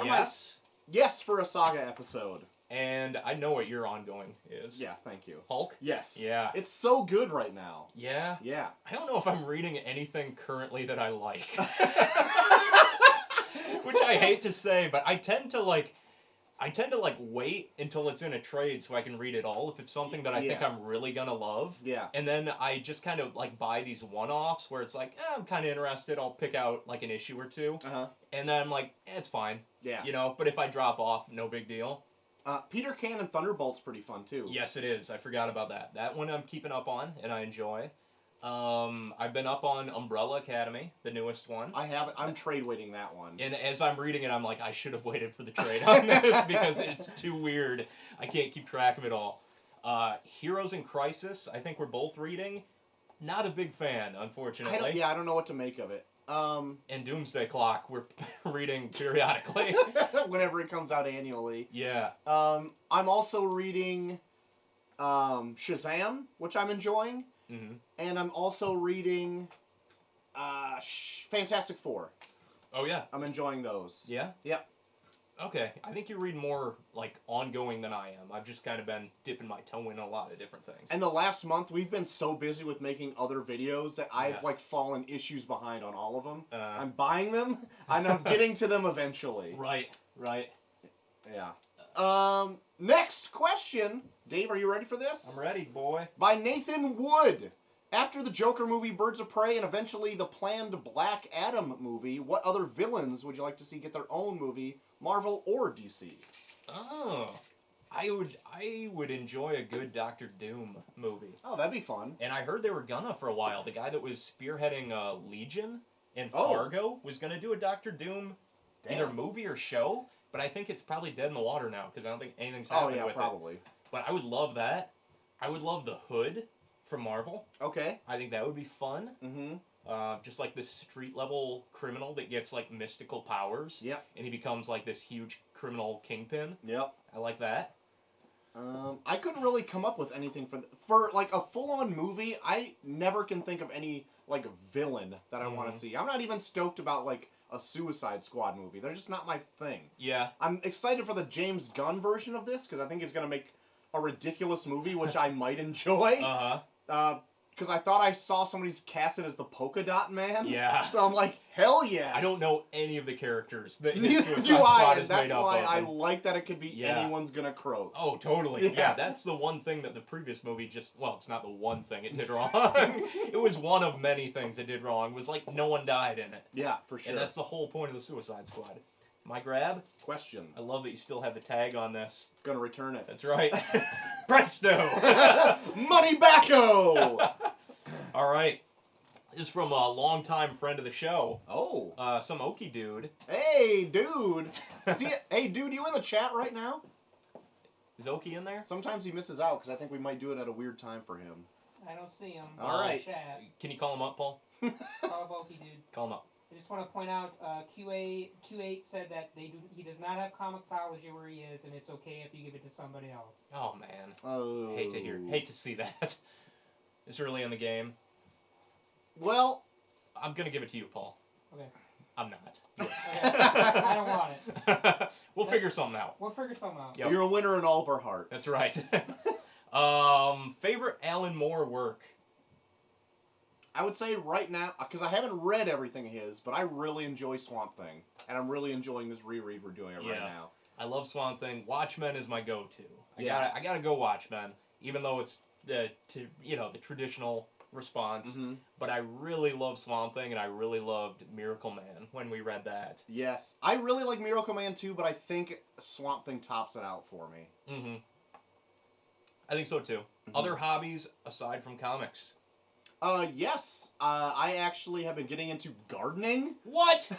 Yes. Yes, for a saga episode. And I know what your ongoing is. Yeah, thank you. Hulk? Yes. Yeah. It's so good right now. Yeah. Yeah. I don't know if I'm reading anything currently that I like. Which I hate to say, but I tend to wait until it's in a trade so I can read it all if it's something that I think I'm really gonna love. Yeah. And then I just kind of buy these one-offs where it's like, I'm kind of interested. I'll pick out like an issue or two. Uh-huh. And then I'm like, it's fine. Yeah. You know, but if I drop off, no big deal. Peter Can and Thunderbolt's pretty fun too. Yes, it is. I forgot about that. That one I'm keeping up on and I enjoy. I've been up on Umbrella Academy, the newest one. I haven't. I'm trade waiting that one. And as I'm reading it, I'm like, I should have waited for the trade on this because it's too weird. I can't keep track of it all. Heroes in Crisis, I think we're both reading. Not a big fan, unfortunately. I don't know what to make of it. And Doomsday Clock, we're reading periodically. Whenever it comes out annually. Yeah. I'm also reading Shazam, which I'm enjoying. Mm-hmm. And I'm also reading Fantastic Four. Oh, yeah. I'm enjoying those. Yeah? Yep. Okay. I think you read more, ongoing than I am. I've just kind of been dipping my toe in a lot of different things. And the last month, we've been so busy with making other videos that I've, fallen issues behind on all of them. I'm buying them, and I'm getting to them eventually. Right. Yeah. Next question. Dave, are you ready for this? I'm ready, boy. By Nathan Wood. After the Joker movie Birds of Prey and eventually the planned Black Adam movie, what other villains would you like to see get their own movie, Marvel or DC? Oh. I would enjoy a good Doctor Doom movie. Oh, that'd be fun. And I heard they were gonna for a while. The guy that was spearheading Legion and Oh. Fargo was going to do a Doctor Doom either movie or show, but I think it's probably dead in the water now because I don't think anything's happened with probably. it. But I would love that. I would love the Hood from Marvel. Okay. I think that would be fun. Mm-hmm. Just like this street level criminal that gets like mystical powers. Yep. And he becomes like this huge criminal kingpin. Yep. I like that. I couldn't really come up with anything for like a full-on movie. I never can think of any like villain that I want to see. I'm not even stoked about like a Suicide Squad movie. They're just not my thing. Yeah. I'm excited for the James Gunn version of this because I think he's gonna make a ridiculous movie, which I might enjoy. Because I thought I saw somebody's casted as the Polka Dot Man. Yeah. So I'm like, hell yes. I don't know any of the characters that his Neither Suicide do Squad I, is and that's made up why of. I like that it could be Yeah. anyone's gonna croak. Oh, totally. Yeah. Yeah, that's the one thing that the previous movie just, well, it's not the one thing it did wrong. It was one of many things it did wrong. It was like no one died in it. Yeah, for sure. And that's the whole point of the Suicide Squad. My grab? Question. I love that you still have the tag on this. Gonna return it. That's right. Presto! Money backo! All right. This is from a longtime friend of the show. Oh. Some Okie dude. Hey, dude. Hey, dude, you in the chat right now? Is Okie in there? Sometimes he misses out because I think we might do it at a weird time for him. I don't see him. All right. Chat. Can you call him up, Paul? Call Bulky, dude. Call him up. I just want to point out, Q8 said that he does not have Comixology where he is, and it's okay if you give it to somebody else. Oh, man. Oh. Hate to see that. It's early in the game. Well, I'm going to give it to you, Paul. Okay. I'm not. Okay. I don't want it. We'll figure something out. We'll figure something out. Yep. you're a winner in all of our hearts. That's right. Favorite Alan Moore work? I would say right now, because I haven't read everything of his, but I really enjoy Swamp Thing, and I'm really enjoying this reread we're doing it right now. I love Swamp Thing. Watchmen is my go-to. I Yeah. gotta go Watchmen, even though it's the traditional response. Mm-hmm. But I really love Swamp Thing, and I really loved Miracle Man when we read that. Yes, I really like Miracle Man too, but I think Swamp Thing tops it out for me. Mm-hmm. I think so too. Mhm. Other hobbies aside from comics? Yes, I actually have been getting into gardening. What?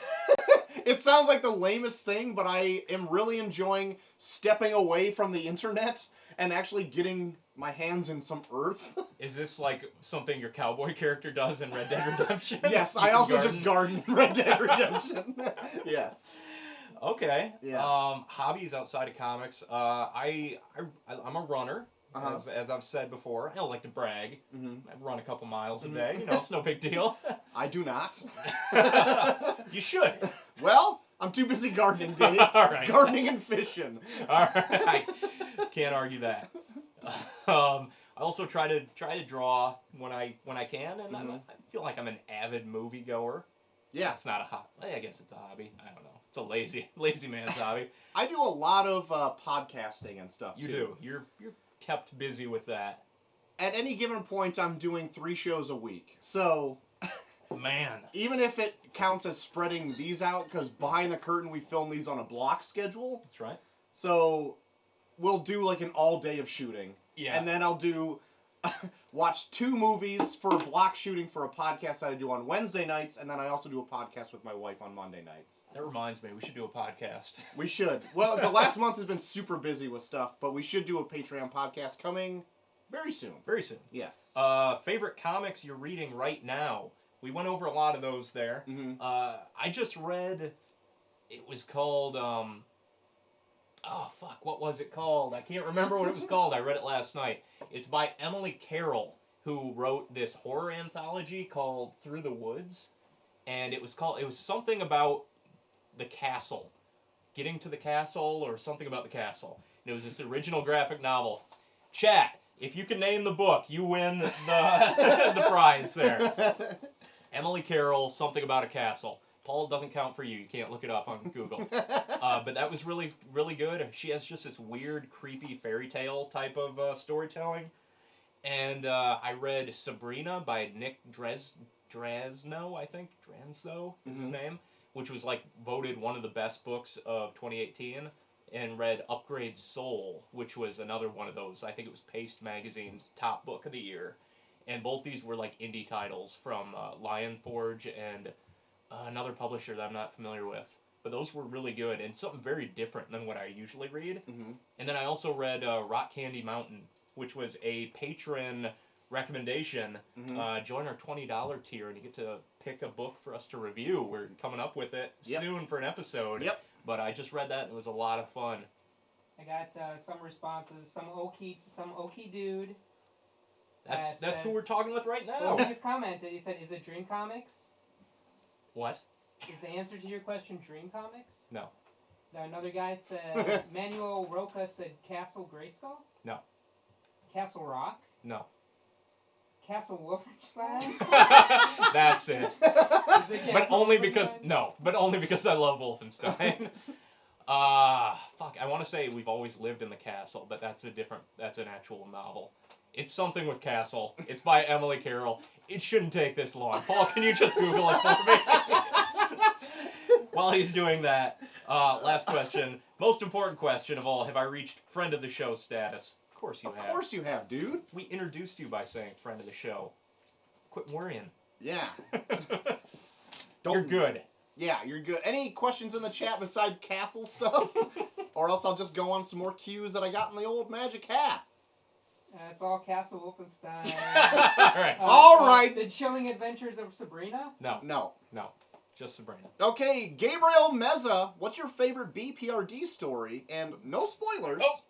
It sounds like the lamest thing, but I am really enjoying stepping away from the internet and actually getting my hands in some earth. Is this like something your cowboy character does in Red Dead Redemption? Yes, You I can also just garden in Red Dead Redemption. Yes. Okay. Yeah. Hobbies outside of comics. I'm a runner. Uh-huh. As I've said before, I don't like to brag. Mm-hmm. I run a couple miles a day. You know, it's no big deal. I do not. You should. Well, I'm too busy gardening, Dave. All right. Gardening and fishing. All right. Can't argue that. I also try to draw when I can, and Mhm. I feel like I'm an avid moviegoer. Yeah. It's not a hobby. I guess it's a hobby. I don't know. It's a lazy man's hobby. I do a lot of podcasting and stuff, You too. do. You're kept busy with that. At any given point, I'm doing 3 shows a week. So, Man. even if it counts as spreading these out, because behind the curtain, we film these on a block schedule. That's right. So, we'll do like an all day of shooting. Yeah. And then I'll do watch 2 movies for block shooting for a podcast that I do on Wednesday nights, and then I also do a podcast with my wife on Monday nights. That reminds me, we should do a podcast. We should. Well, the last month has been super busy with stuff, but we should do a Patreon podcast coming very soon. Very soon. Yes. Favorite comics you're reading right now? We went over a lot of those there. Mm-hmm. I just read, it was called, what was it called? I can't remember what it was called. I read it last night. It's by Emily Carroll, who wrote this horror anthology called Through the Woods. And it was something about the castle. Getting to the castle or something about the castle. And it was this original graphic novel. Chat, if you can name the book, you win the, the prize there. Emily Carroll, something about a castle. Paul, it doesn't count for you. You can't look it up on Google. But that was really, really good. She has just this weird, creepy fairy tale type of storytelling. And I read Sabrina by Nick Drasno, I think. Dranzo is his name. Which was like voted one of the best books of 2018. And read Upgrade Soul, which was another one of those. I think it was Paste Magazine's top book of the year. And both these were like indie titles from Lion Forge and another publisher that I'm not familiar with. But those were really good and something very different than what I usually read. Mm-hmm. And then I also read Rock Candy Mountain, which was a patron recommendation. Mm-hmm. Join our $20 tier and you get to pick a book for us to review. We're coming up with it soon for an episode. Yep. But I just read that and it was a lot of fun. I got some responses. Some Okie dude. That's who we're talking with right now. Well, he just commented. He said, "Is it Dream Comics? What? Is the answer to your question Dream Comics?" No. Now another guy said, Manuel Roca said Castle Grayskull? No. Castle Rock? No. Castle Wolfenstein? That's it. Is it But Castle only Wolfenstein? because I love Wolfenstein. Fuck, I want to say We've Always Lived in the Castle, but that's an actual novel. It's something with castle. It's by Emily Carroll. It shouldn't take this long. Paul, can you just Google it for me? While he's doing that, last question. Most important question of all. Have I reached friend of the show status? Of course you have. Of course you have, dude. We introduced you by saying friend of the show. Quit worrying. Yeah. You're good. Yeah, you're good. Any questions in the chat besides castle stuff? Or else I'll just go on some more cues that I got in the old magic hat. It's all Castle Wolfenstein. Alright. All right. The Chilling Adventures of Sabrina? No. Just Sabrina. Okay, Gabriel Meza, what's your favorite BPRD story? And no spoilers. Oh.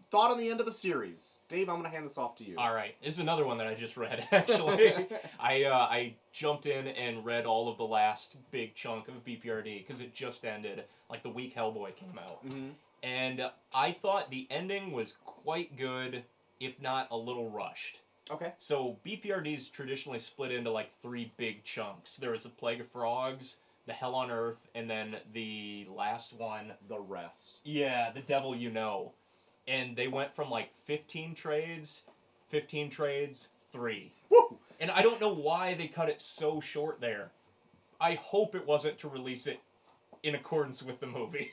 Thought on the end of the series. Dave, I'm going to hand this off to you. All right. This is another one that I just read, actually. I jumped in and read all of the last big chunk of BPRD because it just ended, like the week Hellboy came out. Mm-hmm. And I thought the ending was quite good, if not a little rushed. Okay. So BPRD is traditionally split into like 3 big chunks. There was the Plague of Frogs, the Hell on Earth, and then the last one. The rest. Yeah, the Devil You Know. And they went from like 15 trades, 3. Woo! And I don't know why they cut it so short there. I hope it wasn't to release it in accordance with the movie.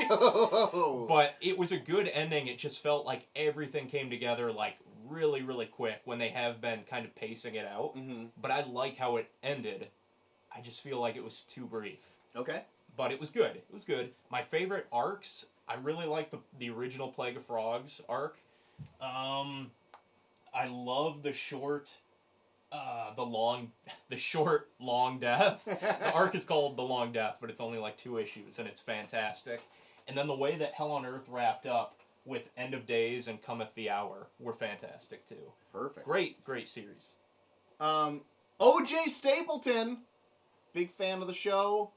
But it was a good ending. It just felt like everything came together like really, really quick when they have been kind of pacing it out. Mm-hmm. But I like how it ended. I just feel like it was too brief. Okay. But it was good. It was good. My favorite arcs, I really like the original Plague of Frogs arc. I love the short, the short long death. The arc is called The Long Death, but it's only like 2 issues, and it's fantastic. And then the way that Hell on Earth wrapped up with End of Days and Cometh the Hour were fantastic too. Perfect. Great series. OJ Stapleton, big fan of the show.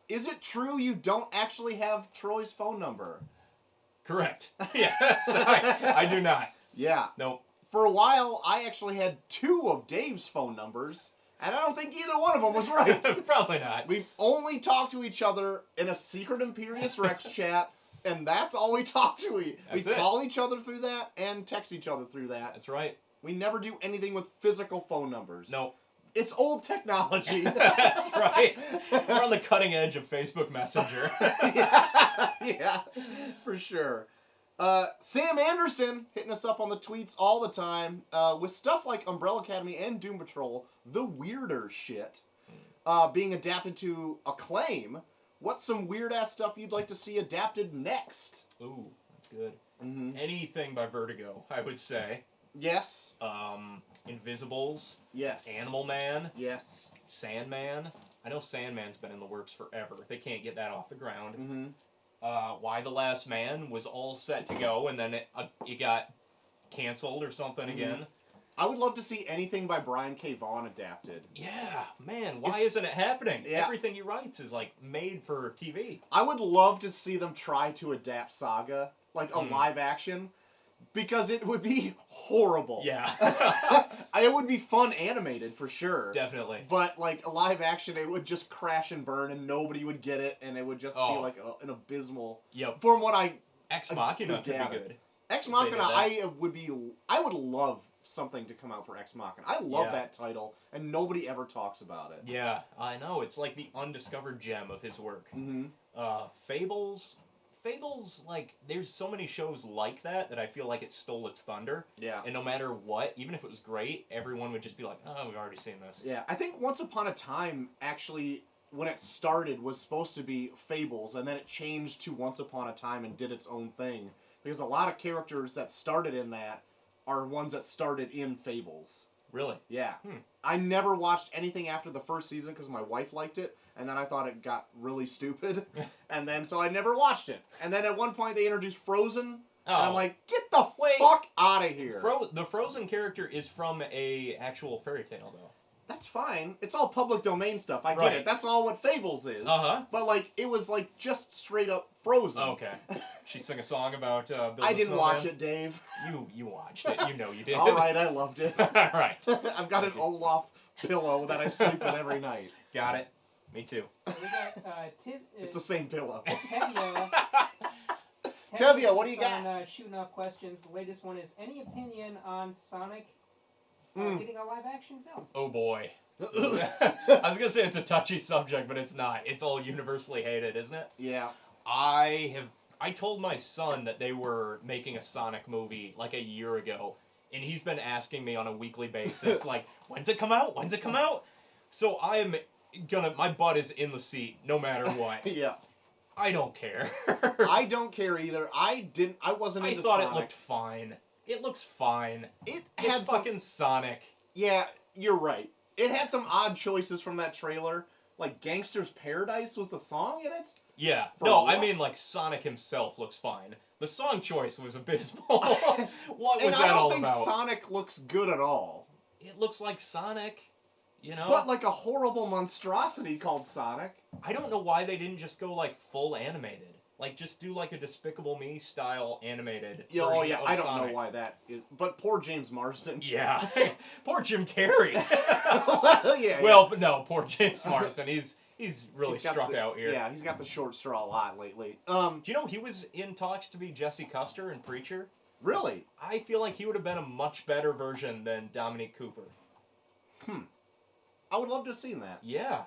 Is it true you don't actually have Troy's phone number? Correct. Yes, I do not. Yeah. Nope. For a while, I actually had 2 of Dave's phone numbers, and I don't think either one of them was right. Probably not. We've only talked to each other in a secret Imperius Rex chat, and that's all we talk to. We call each other through that and text each other through that. That's right. We never do anything with physical phone numbers. Nope. It's old technology. That's right. We're on the cutting edge of Facebook Messenger. yeah, for sure. Sam Anderson hitting us up on the tweets all the time with stuff like Umbrella Academy and Doom Patrol, the weirder shit, being adapted to Acclaim. What's some weird-ass stuff you'd like to see adapted next? Ooh, that's good. Mm-hmm. Anything by Vertigo, I would say. Yes. Invisibles. Yes. Animal Man. Yes. Sandman. I know Sandman's been in the works forever. They can't get that off the ground. Mm-hmm. Why the Last Man was all set to go, and then it got canceled or something again. I would love to see anything by Brian K. Vaughan adapted. Yeah, man, why isn't it happening? Yeah. Everything he writes is, like, made for TV. I would love to see them try to adapt Saga, like a live action, because it would be horrible. Yeah. It would be fun animated, for sure. Definitely. But, like, a live action, it would just crash and burn, and nobody would get it, and it would just be, like, an abysmal... Yep. From what I... Ex Machina could be good. Ex Machina, I would love something to come out for Ex Machina. I love that title, and nobody ever talks about it. Yeah, I know. It's like the undiscovered gem of his work. Mm-hmm. Fables Fables, like, there's so many shows like that I feel like it stole its thunder. Yeah. And no matter what, even if it was great, everyone would just be like, oh, we've already seen this. Yeah, I think Once Upon a Time, actually, when it started, was supposed to be Fables, and then it changed to Once Upon a Time and did its own thing. Because a lot of characters that started in that are ones that started in Fables. Really? Yeah. I never watched anything after the first season because my wife liked it, and then I thought it got really stupid, and then so I never watched it. And then at one point they introduced Frozen, and I'm like, get the fuck out of here. The Frozen character is from a actual fairy tale, though. That's fine. It's all public domain stuff. I get it. That's all what Fables is. But like, it was like just straight up Frozen. Okay. She sang a song about. I didn't watch it, Dave. You watched it. You know you did. All right, I loved it. All right. I've got an Olaf pillow that I sleep with every night. Got it. Me too. So we got it's the same pillow. Tevya. Tevya, what do you got? On, shooting off questions. The latest one is, any opinion on Sonic getting a live-action film? Oh boy. I was gonna say it's a touchy subject, but it's not. It's all universally hated, isn't it? Yeah. I told my son that they were making a Sonic movie like a year ago, and he's been asking me on a weekly basis, like, when's it come out? When's it come out? So my butt is in the seat no matter what. Yeah. I don't care. I don't care either. I wasn't into Sonic. I thought it looked fine. It looks fine. It's fucking Sonic. Yeah, you're right. It had some odd choices from that trailer. Like, Gangster's Paradise was the song in it? Yeah. I mean, like, Sonic himself looks fine. The song choice was abysmal. What was that all about? I don't think Sonic looks good at all. It looks like Sonic, you know? But like a horrible monstrosity called Sonic. I don't know why they didn't just go, like, full animated. Like, just do, like, a Despicable Me style animated version of I don't Sonic. know why that is. But poor James Marsden. Yeah. Poor Jim Carrey. No, poor James Marsden. He's really struck out here. Yeah, he's got the short straw a lot lately. Do you know he was in talks to be Jesse Custer in Preacher? Really? I feel like he would have been a much better version than Dominic Cooper. I would love to have seen that. Yeah.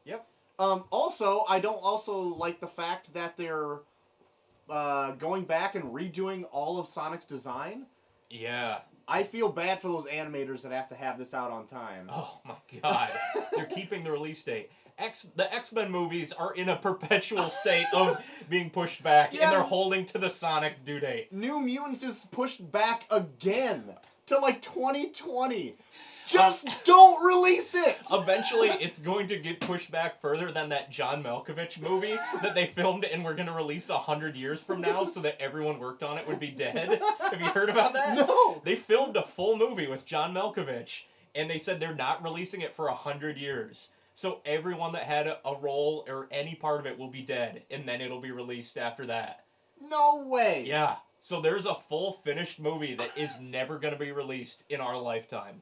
Yep. Also, I don't also like the fact that they're going back and redoing all of Sonic's design. Yeah. I feel bad for those animators that have to have this out on time. Oh my god. They're keeping the release date. The X-Men movies are in a perpetual state of being pushed back, and they're holding to the Sonic due date. New Mutants is pushed back again to like 2020. Just don't release it! Eventually, it's going to get pushed back further than that John Malkovich movie that they filmed and we're going to release 100 years from now so that everyone worked on it would be dead. Have you heard about that? No! They filmed a full movie with John Malkovich, and they said they're not releasing it for 100 years. So everyone that had a role or any part of it will be dead, and then it'll be released after that. No way! Yeah. So there's a full finished movie that is never going to be released in our lifetime.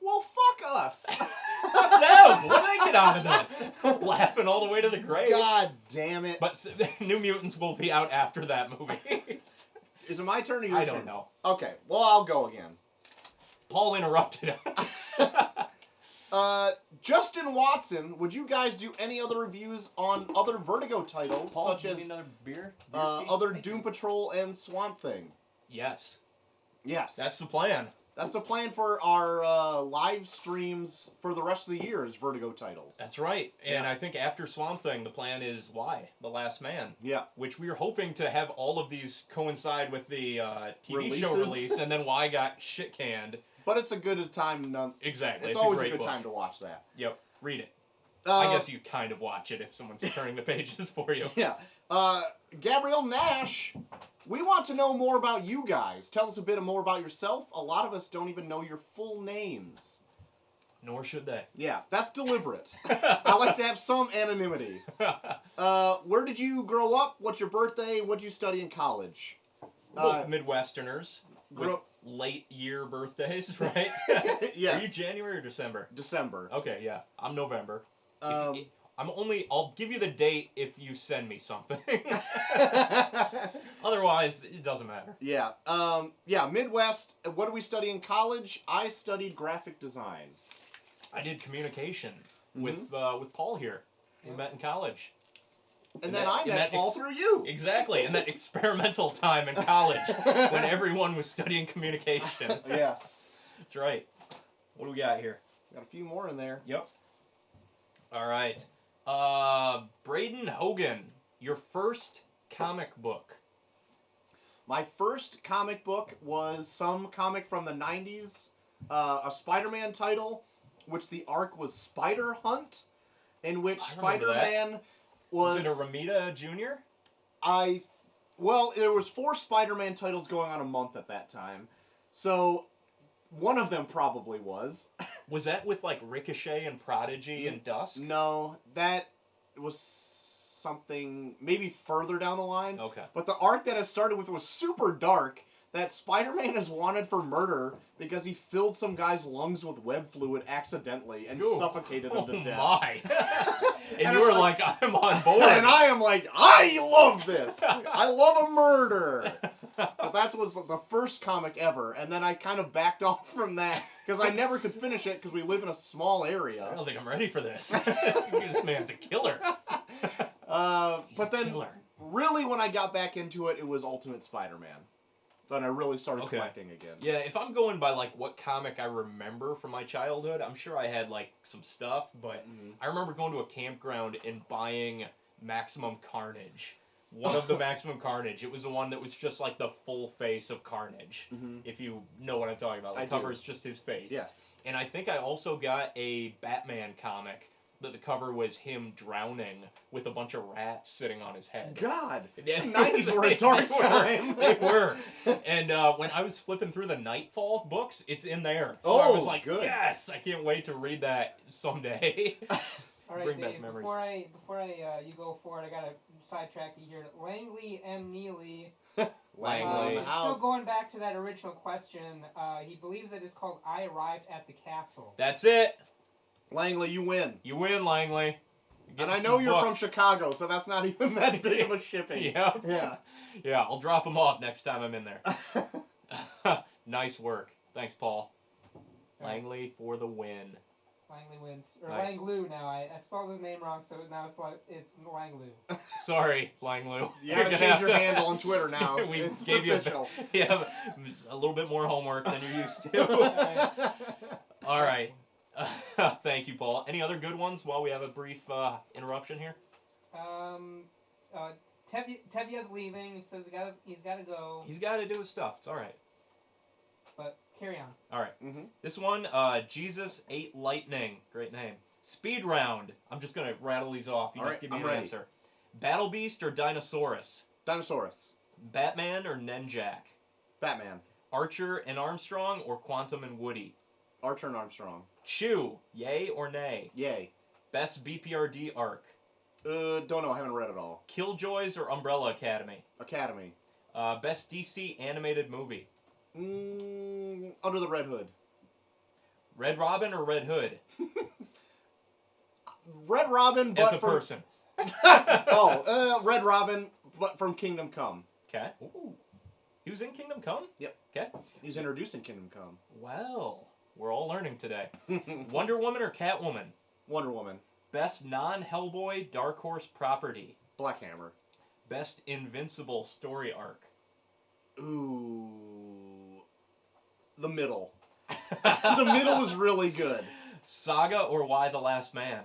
Well, fuck us. Fuck them! What do they get out of this? Laughing all the way to the grave. God damn it. But New Mutants will be out after that movie. Is it my turn or your turn? I don't know. Okay, well, I'll go again. Paul interrupted us. Justin Watson, would you guys do any other reviews on other Vertigo titles, Paul, such as another beer? other Doom Patrol and Swamp Thing? Yes. Yes. That's the plan. That's the plan for our live streams for the rest of the year is Vertigo titles. That's right. And I think after Swamp Thing, the plan is The Last Man. Yeah. Which we are hoping to have all of these coincide with the TV show Releases. release, and then Y got shit canned. But it's a good time. Exactly. It's always a a good book. time to watch that. Yep. Read it. I guess you kind of watch it if someone's turning the pages for you. Yeah. Gabrielle Nash, we want to know more about you guys. Tell us a bit more about yourself. A lot of us don't even know your full names. Nor should they. Yeah, that's deliberate. I like to have some anonymity. Where did you grow up? What's your birthday? What did you study in college? Both Midwesterners with late year birthdays, right? Yes. Are you January or December? December. Okay, yeah. I'm November. I'll give you the date if you send me something. Otherwise, it doesn't matter. Yeah. Midwest. What do we study in college? I studied graphic design. I did communication with Paul here. We met in college. And then I in met that Paul through you. Exactly, in that experimental time in college when everyone was studying communication. Yes. That's right. What do we got here? Got a few more in there. Yep. All right. Braden Hogan, your first comic book. My first comic book was some comic from the 90s, a Spider-Man title, which the arc was Spider Hunt, in which I remember that. Spider-Man was it a Ramita Jr.? Well, there was 4 Spider-Man titles going on a month at that time, so one of them probably was. Was that with like Ricochet and Prodigy and Dusk? No, that was something maybe further down the line. Okay. But the arc that it started with was super dark. That Spider-Man is wanted for murder because he filled some guy's lungs with web fluid accidentally and suffocated him to death. My. and And you were I'm like, I'm on board. And I am like, I love this. I love a murder. But that was the first comic ever, and then I kind of backed off from that because I never could finish it because we live in a small area. I don't think I'm ready for this. This man's a killer. But then, really, when I got back into it, it was Ultimate Spider-Man. Then I really started collecting again. Yeah, if I'm going by like what comic I remember from my childhood, I'm sure I had like some stuff, but I remember going to a campground and buying Maximum Carnage. One of the Maximum Carnage. It was the one that was just like the full face of Carnage. If you know what I'm talking about. The cover is just his face. Yes. And I think I also got a Batman comic that the cover was him drowning with a bunch of rats sitting on his head. God! Yeah, The 90s were a dark time. They were. And when I was flipping through the Nightfall books, it's in there. So I was like, good. yes! I can't wait to read that someday. All right, Bring back Dave, memories. before you go forward, I gotta sidetrack you here. Langley M. Neely. Langley. in the house. Still going back to that original question, he believes that it's called I Arrived at the Castle. That's it. Langley, you win. You win, Langley. And I know you're from Chicago, so that's not even that big of a shipping. Yep. Yeah. Yeah, I'll drop them off next time I'm in there. Nice work. Thanks, Paul. Langley for the win. Langley wins. Or Nice. Langlu now. I spelled his name wrong, so now it's Langlu. Sorry, Langlu. You gotta change your handle on Twitter now. We it's gave you official. a little bit more homework than you're used to. All right. Thank you, Paul. Any other good ones while we have a brief interruption here? Tevye's leaving. He says he's got to go. He's got to do his stuff. It's all right. But carry on. All right. This one, Jesus Ate Lightning. Great name. Speed round. I'm just going to rattle these off. You All just right, give me I'm an ready. answer. Battle Beast or Dinosaurus? Dinosaurus. Batman or Nenjak? Batman. Archer and Armstrong or Quantum and Woody? Archer and Armstrong. Chew. Yay or nay? Yay. Best BPRD arc? Don't know. I haven't read it all. Killjoys or Umbrella Academy? Academy. Best DC animated movie? Under the Red Hood. Red Robin or Red Hood? Red Robin, but As a person. Red Robin, but from Kingdom Come. Okay. Ooh. He was in Kingdom Come? Yep. Okay. He's introduced in Kingdom Come. Well, we're all learning today. Wonder Woman or Catwoman? Wonder Woman. Best non-Hellboy Dark Horse property? Black Hammer. Best Invincible story arc? Ooh. The middle. The middle is really good. Saga or Why the Last Man?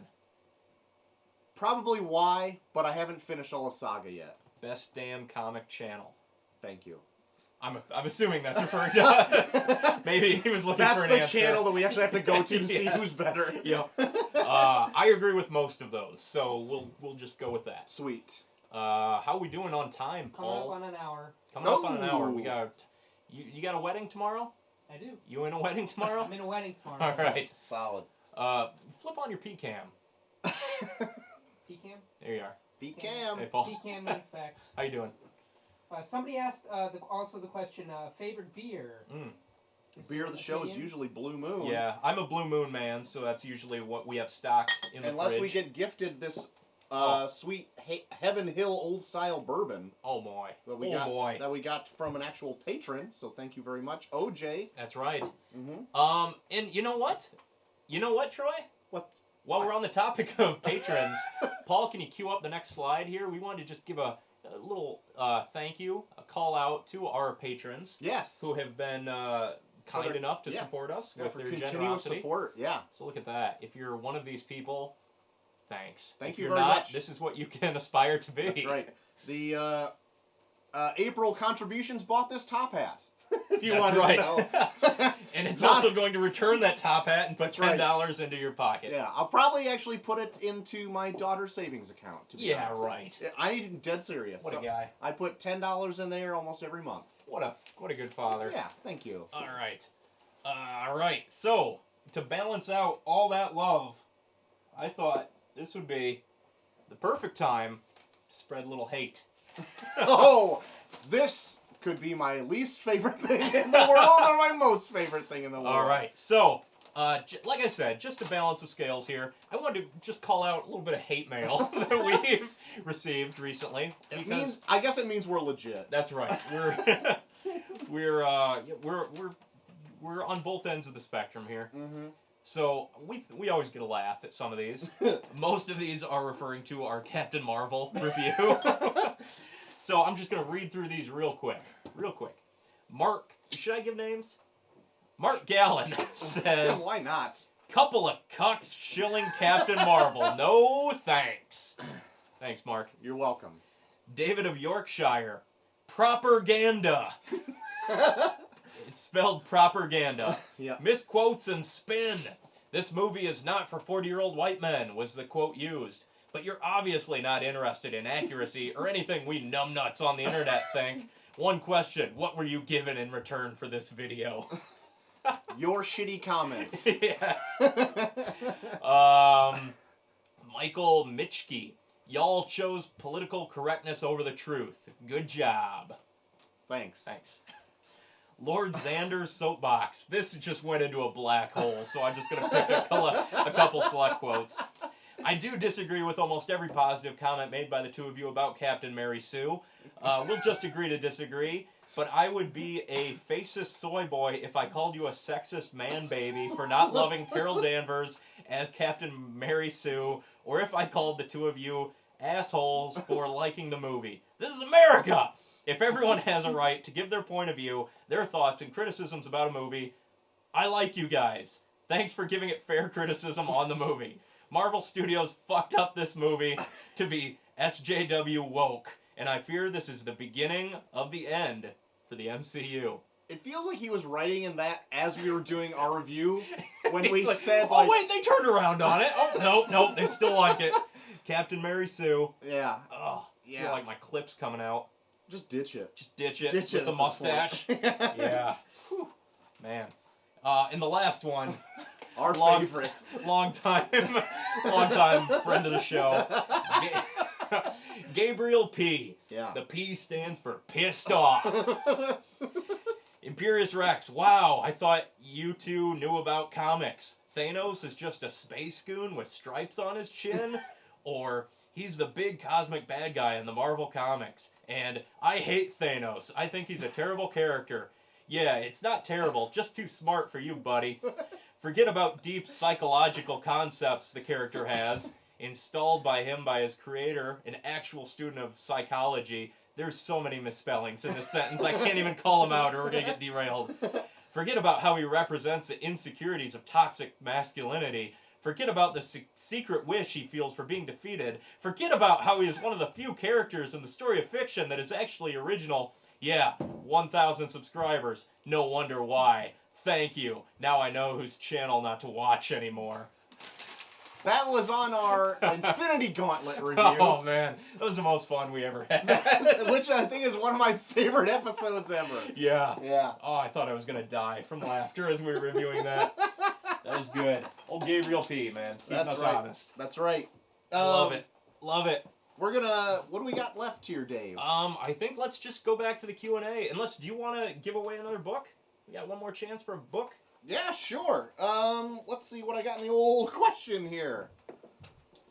Probably why, but I haven't finished all of Saga yet. Best damn comic channel? Thank you. I'm assuming that's referring to us. Maybe he was looking for an answer. That's the channel that we actually have to go to see Yes. who's better. Yep. I agree with most of those, so we'll just go with that. Sweet. How are we doing on time, Coming Paul? up on an hour. Coming up on an hour. We got you got a wedding tomorrow? I do. You in a wedding tomorrow? I'm in a wedding tomorrow. All right. Solid. Flip on your PCam. P-Cam? There you are. P-Cam. Hey, Paul. P-Cam in effect. How you doing? Somebody asked also the question, favorite beer? Beer of the show is usually Blue Moon. Yeah, I'm a Blue Moon man, so that's usually what we have stocked in the Unless fridge. we get gifted this sweet Heaven Hill old style bourbon. Oh boy. That we got from an actual patron. So thank you very much, OJ. That's right. Mm-hmm. And you know what? You know what, Troy? What? While we're on the topic of patrons, Paul, can you cue up the next slide here? We wanted to just give a little thank you, a call out to our patrons. Yes. Who have been kind enough to support us with their continuous generosity. support. Yeah. So look at that. If you're one of these people, thanks. Thank if you you're very not, much. This is what you can aspire to be. That's right. The April contributions bought this top hat. If you want to know. And it's also going to return that top hat and put $10 into your pocket. Yeah, I'll probably actually put it into my daughter's savings account. To be honest. Right. I'm dead serious. What a guy. I put $10 in there almost every month. What a good father. Yeah, thank you. All right. So, to balance out all that love, I thought this would be the perfect time to spread a little hate. Oh, this could be my least favorite thing in the world or my most favorite thing in the world. All right. So, like I said, just to balance the scales here, I wanted to just call out a little bit of hate mail that we've received recently. I guess it means we're legit. That's right. We're on both ends of the spectrum here. Mm-hmm. So we always get a laugh at some of these. Most of these are referring to our Captain Marvel review. So I'm just gonna read through these real quick. Mark, should I give names? Mark Gallen says, "Why not? Couple of cucks shilling Captain Marvel. No thanks." Thanks, Mark. You're welcome. David of Yorkshire, propaganda. It's spelled propaganda. Yeah. Misquotes and spin. This movie is not for 40-year-old white men, was the quote used. But you're obviously not interested in accuracy or anything we numbnuts on the internet think. One question, what were you given in return for this video? Your shitty comments. Yes. Michael Mitchke. Y'all chose political correctness over the truth. Good job. Thanks. Lord Xander's soapbox. This just went into a black hole, so I'm just going to pick a couple select quotes. I do disagree with almost every positive comment made by the two of you about Captain Mary Sue. We'll just agree to disagree, but I would be a fascist soy boy if I called you a sexist man baby for not loving Carol Danvers as Captain Mary Sue, or if I called the two of you assholes for liking the movie. This is America! If everyone has a right to give their point of view, their thoughts, and criticisms about a movie, I like you guys. Thanks for giving it fair criticism on the movie. Marvel Studios fucked up this movie to be SJW woke, and I fear this is the beginning of the end for the MCU. It feels like he was writing in that as we were doing our review when we like, said, oh wait, they turned around on it. Oh, nope, they still like it. Captain Mary Sue. Yeah. Oh, I feel like my clip's coming out. Just ditch it. Just ditch it Ditch with it the at this mustache. point. Yeah. Whew. Man. And the last one. Our favorite. Long time friend of the show. Gabriel P. Yeah. The P stands for pissed off. Imperius Rex. Wow, I thought you two knew about comics. Thanos is just a space goon with stripes on his chin? Or he's the big cosmic bad guy in the Marvel comics. And I hate Thanos. I think he's a terrible character. Yeah, it's not terrible, just too smart for you, buddy. Forget about deep psychological concepts the character has, installed by him by his creator, an actual student of psychology. There's so many misspellings in this sentence, I can't even call them out or we're going to get derailed. Forget about how he represents the insecurities of toxic masculinity. Forget about the secret wish he feels for being defeated. Forget about how he is one of the few characters in the story of fiction that is actually original. Yeah, 1,000 subscribers. No wonder why. Thank you. Now I know whose channel not to watch anymore. That was on our Infinity Gauntlet review. Oh man, that was the most fun we ever had. Which I think is one of my favorite episodes ever. Yeah. Yeah. Oh, I thought I was going to die from laughter as we were reviewing that. That was good. Old Gabriel P, man. Keeping us honest. That's right. Love it. Love it. We're gonna... What do we got left here, Dave? I think let's just go back to the Q&A. Unless, do you want to give away another book? We got one more chance for a book? Yeah, sure. Let's see what I got in the old question here.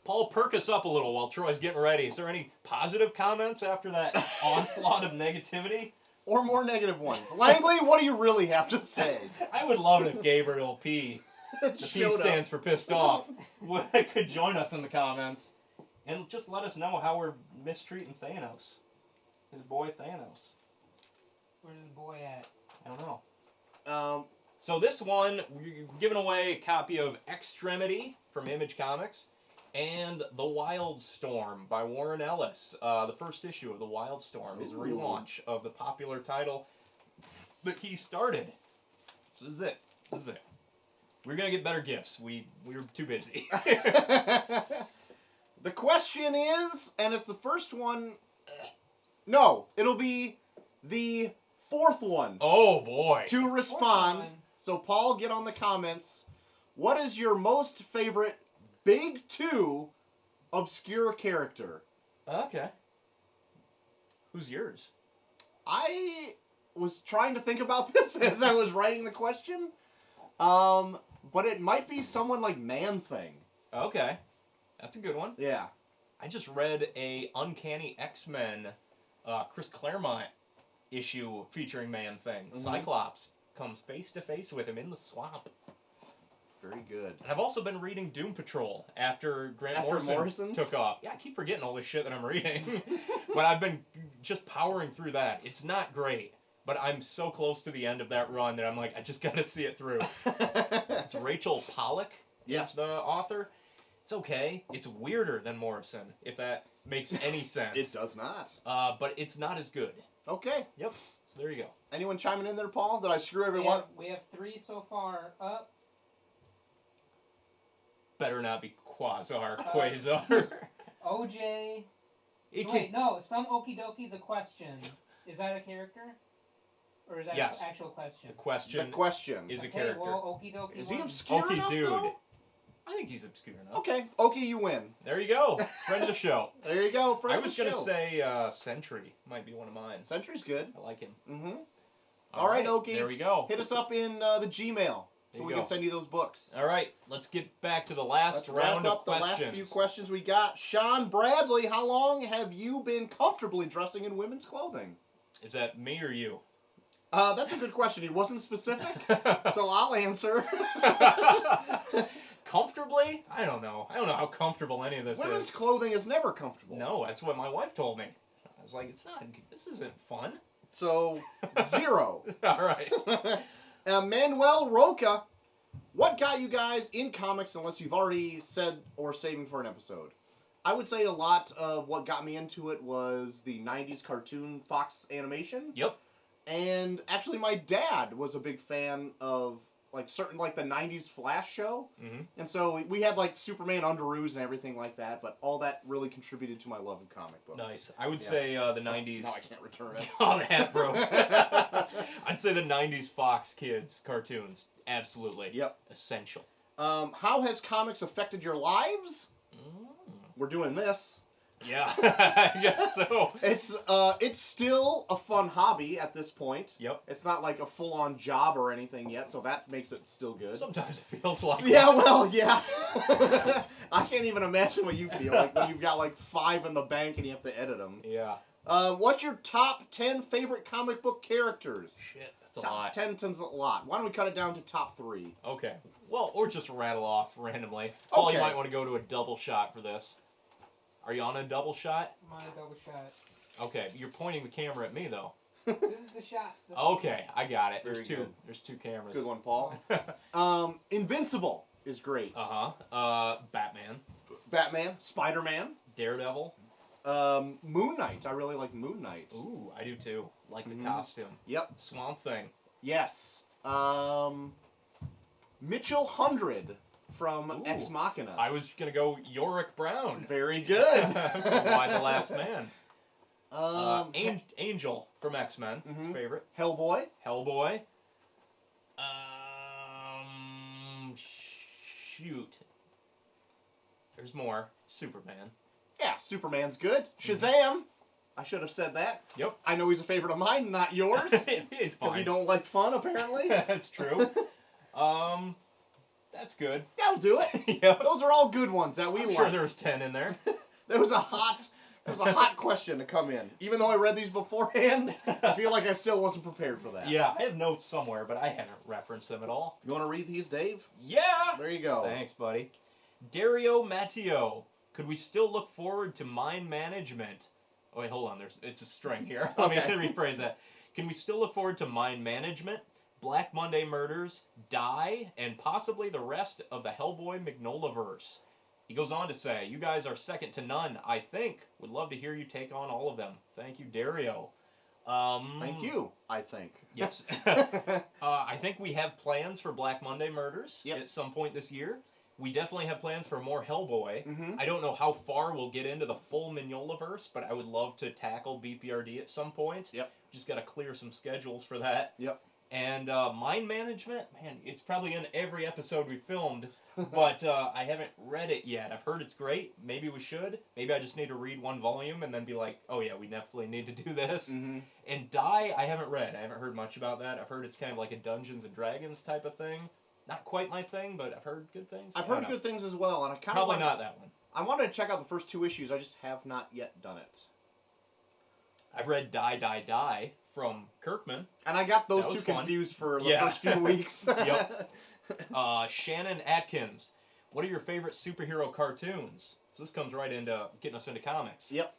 Paul, perk us up a little while Troy's getting ready. Is there any positive comments after that onslaught of negativity? Or more negative ones. Langley, what do you really have to say? I would love it if Gabriel P The P Showed up. stands for pissed off. Could join us in the comments. And just let us know how we're mistreating Thanos. His boy Thanos. Where's his boy at? I don't know. Um, So this one, we're giving away a copy of Extremity from Image Comics and The Wildstorm by Warren Ellis. The first issue of The Wildstorm is a Ooh. relaunch of the popular title that he started. So this is it. This is it. We're going to get better gifts. We were too busy. the question is, and it's the first one. No, it'll be the fourth one Oh, boy. to respond. Fourth one. So, Paul, get on the comments. What is your most favorite Big Two obscure character? Okay. Who's yours? I was trying to think about this as I was writing the question. But it might be someone like Man-Thing. Okay. That's a good one. Yeah. I just read a Uncanny X-Men Chris Claremont issue featuring Man-Thing. Mhm. Cyclops comes face to face with him in the swamp. Very good. And I've also been reading Doom Patrol after Grant After Morrison Morrison's? took off. Yeah, I keep forgetting all this shit that I'm reading. But I've been just powering through that. It's not great, but I'm so close to the end of that run that I'm like, I just gotta see it through. It's Rachel Pollack Yeah. is the author. It's okay. It's weirder than Morrison, if that makes any sense. It does not. But it's not as good. Okay. Yep. So there you go. Anyone chiming in there, Paul? Did I screw everyone? We have 3 so far up. Better not be Quasar. OJ. It can- Wait, no. Some Okie Dokie the question. Is that a character? Or is that Yes. an actual question? The question The question. is a Okay, character. well, Okie Dokie Is he won. obscure Okie enough, dude. though? I think he's obscure enough. Okay. Okay, you win. There you go. Friend of the show. There you go. Friend I of the was going to show. say Sentry might be one of mine. Sentry's good. I like him. Mm-hmm. All right, Okie. There we go. Hit us up in the Gmail There so you we go. can send you those books. All right, let's get back to the last Let's round wrap of up the questions. last few questions we got. Sean Bradley, how long have you been comfortably dressing in women's clothing? Is that me or you? That's a good question. He wasn't specific, so I'll answer. Comfortably? I don't know. I don't know how comfortable any of this Women's is. clothing is never comfortable. No, that's what my wife told me. I was like, it's not. This isn't fun. So, 0. All right. Manuel Roca, what got you guys in comics unless you've already said or saving for an episode? I would say a lot of what got me into it was the 90s cartoon Fox animation. Yep. And actually my dad was a big fan of like the 90s Flash show. Mm-hmm. And so we had like Superman Underoos and everything like that, but all that really contributed to my love of comic books. Nice. I would Yeah. say the 90s. Now I can't return it. Oh, the hat broke. I'd say the 90s Fox Kids cartoons. Absolutely. Yep. Essential. How has comics affected your lives? Mm. We're doing this. Yeah, I guess so. It's still a fun hobby at this point. Yep. It's not like a full-on job or anything yet, so that makes it still good. Sometimes it feels like Yeah, well, yeah. I can't even imagine what you feel like when you've got like 5 in the bank and you have to edit them. Yeah. What's your top 10 favorite comic book characters? Shit, that's a Top lot. 10 is a lot. Why don't we cut it down to top 3? Okay. Well, or just rattle off randomly. Paul, Okay. you might want to go to a double shot for this. Are you on a double shot? I'm on a double shot. Okay, you're pointing the camera at me though. This is the shot. This is Okay, I got it. Very There's two. good. There's 2 cameras. Good one, Paul. Invincible is great. Batman, Batman, Spider-Man, Daredevil. Moon Knight. I really like Moon Knight. Ooh, I do too. Like the Mhm. costume. Yep. Swamp Thing. Yes. Mitchell 100 from Ooh. Ex Machina. I was gonna go Yorick Brown. Very good. Why the Last Man? Angel from X-Men. His Mhm. favorite. Hellboy. Hellboy. Shoot. There's more. Superman. Yeah, Superman's good. Shazam. I should have said that. Yep. I know he's a favorite of mine, not yours. It's Because fine. you don't like fun, apparently. That's true. That's good. That'll do it. Yep. Those are all good ones that we I'm like. sure there was 10 in there. There was a hot It was a hot question to come in. Even though I read these beforehand, I feel like I still wasn't prepared for that. Yeah, I have notes somewhere, but I haven't referenced them at all. You want to read these, Dave? Yeah! There you go. Thanks, buddy. Dario Matteo. Could we still look forward to mind management? Oh, wait, hold on. It's a string here. Let me rephrase that. Can we still look forward to mind management, Black Monday murders, Die, and possibly the rest of the Hellboy Magnolaverse? He goes on to say, you guys are second to none, I think. Would love to hear you take on all of them. Thank you, Dario. Thank you, I think. Yes. I think we have plans for Black Monday murders at some point this year. We definitely have plans for more Hellboy. Mm-hmm. I don't know how far we'll get into the full Mignolaverse, but I would love to tackle BPRD at some point. Yep. Just got to clear some schedules for that. Yep. And mind management, man, it's probably in every episode we filmed, but I haven't read it yet. I've heard it's great. Maybe we should. Maybe I just need to read one volume and then be like, oh yeah, we definitely need to do this. Mm-hmm. And Die, I haven't read. I haven't heard much about that. I've heard it's kind of like a Dungeons and Dragons type of thing. Not quite my thing, but I've heard good things. I've heard good things as well, and I kind of probably not that one. I wanted to check out the first 2 issues. I just have not yet done it. I've read Die, Die, Die from Kirkman. And I got those That two was fun. confused for the first few weeks. Yep. Shannon Atkins. What are your favorite superhero cartoons? So this comes right into getting us into comics. Yep.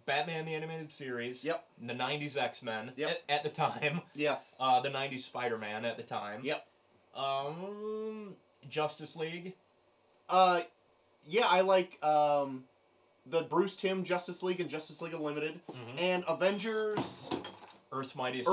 Batman the Animated Series. Yep. The 90s X-Men Yep. at the time. Yes. The 90s Spider-Man at the time. Yep. Justice League. Yeah, I like the Bruce Timm Justice League and Justice League Unlimited. Mm-hmm. And Avengers Earth's Mightiest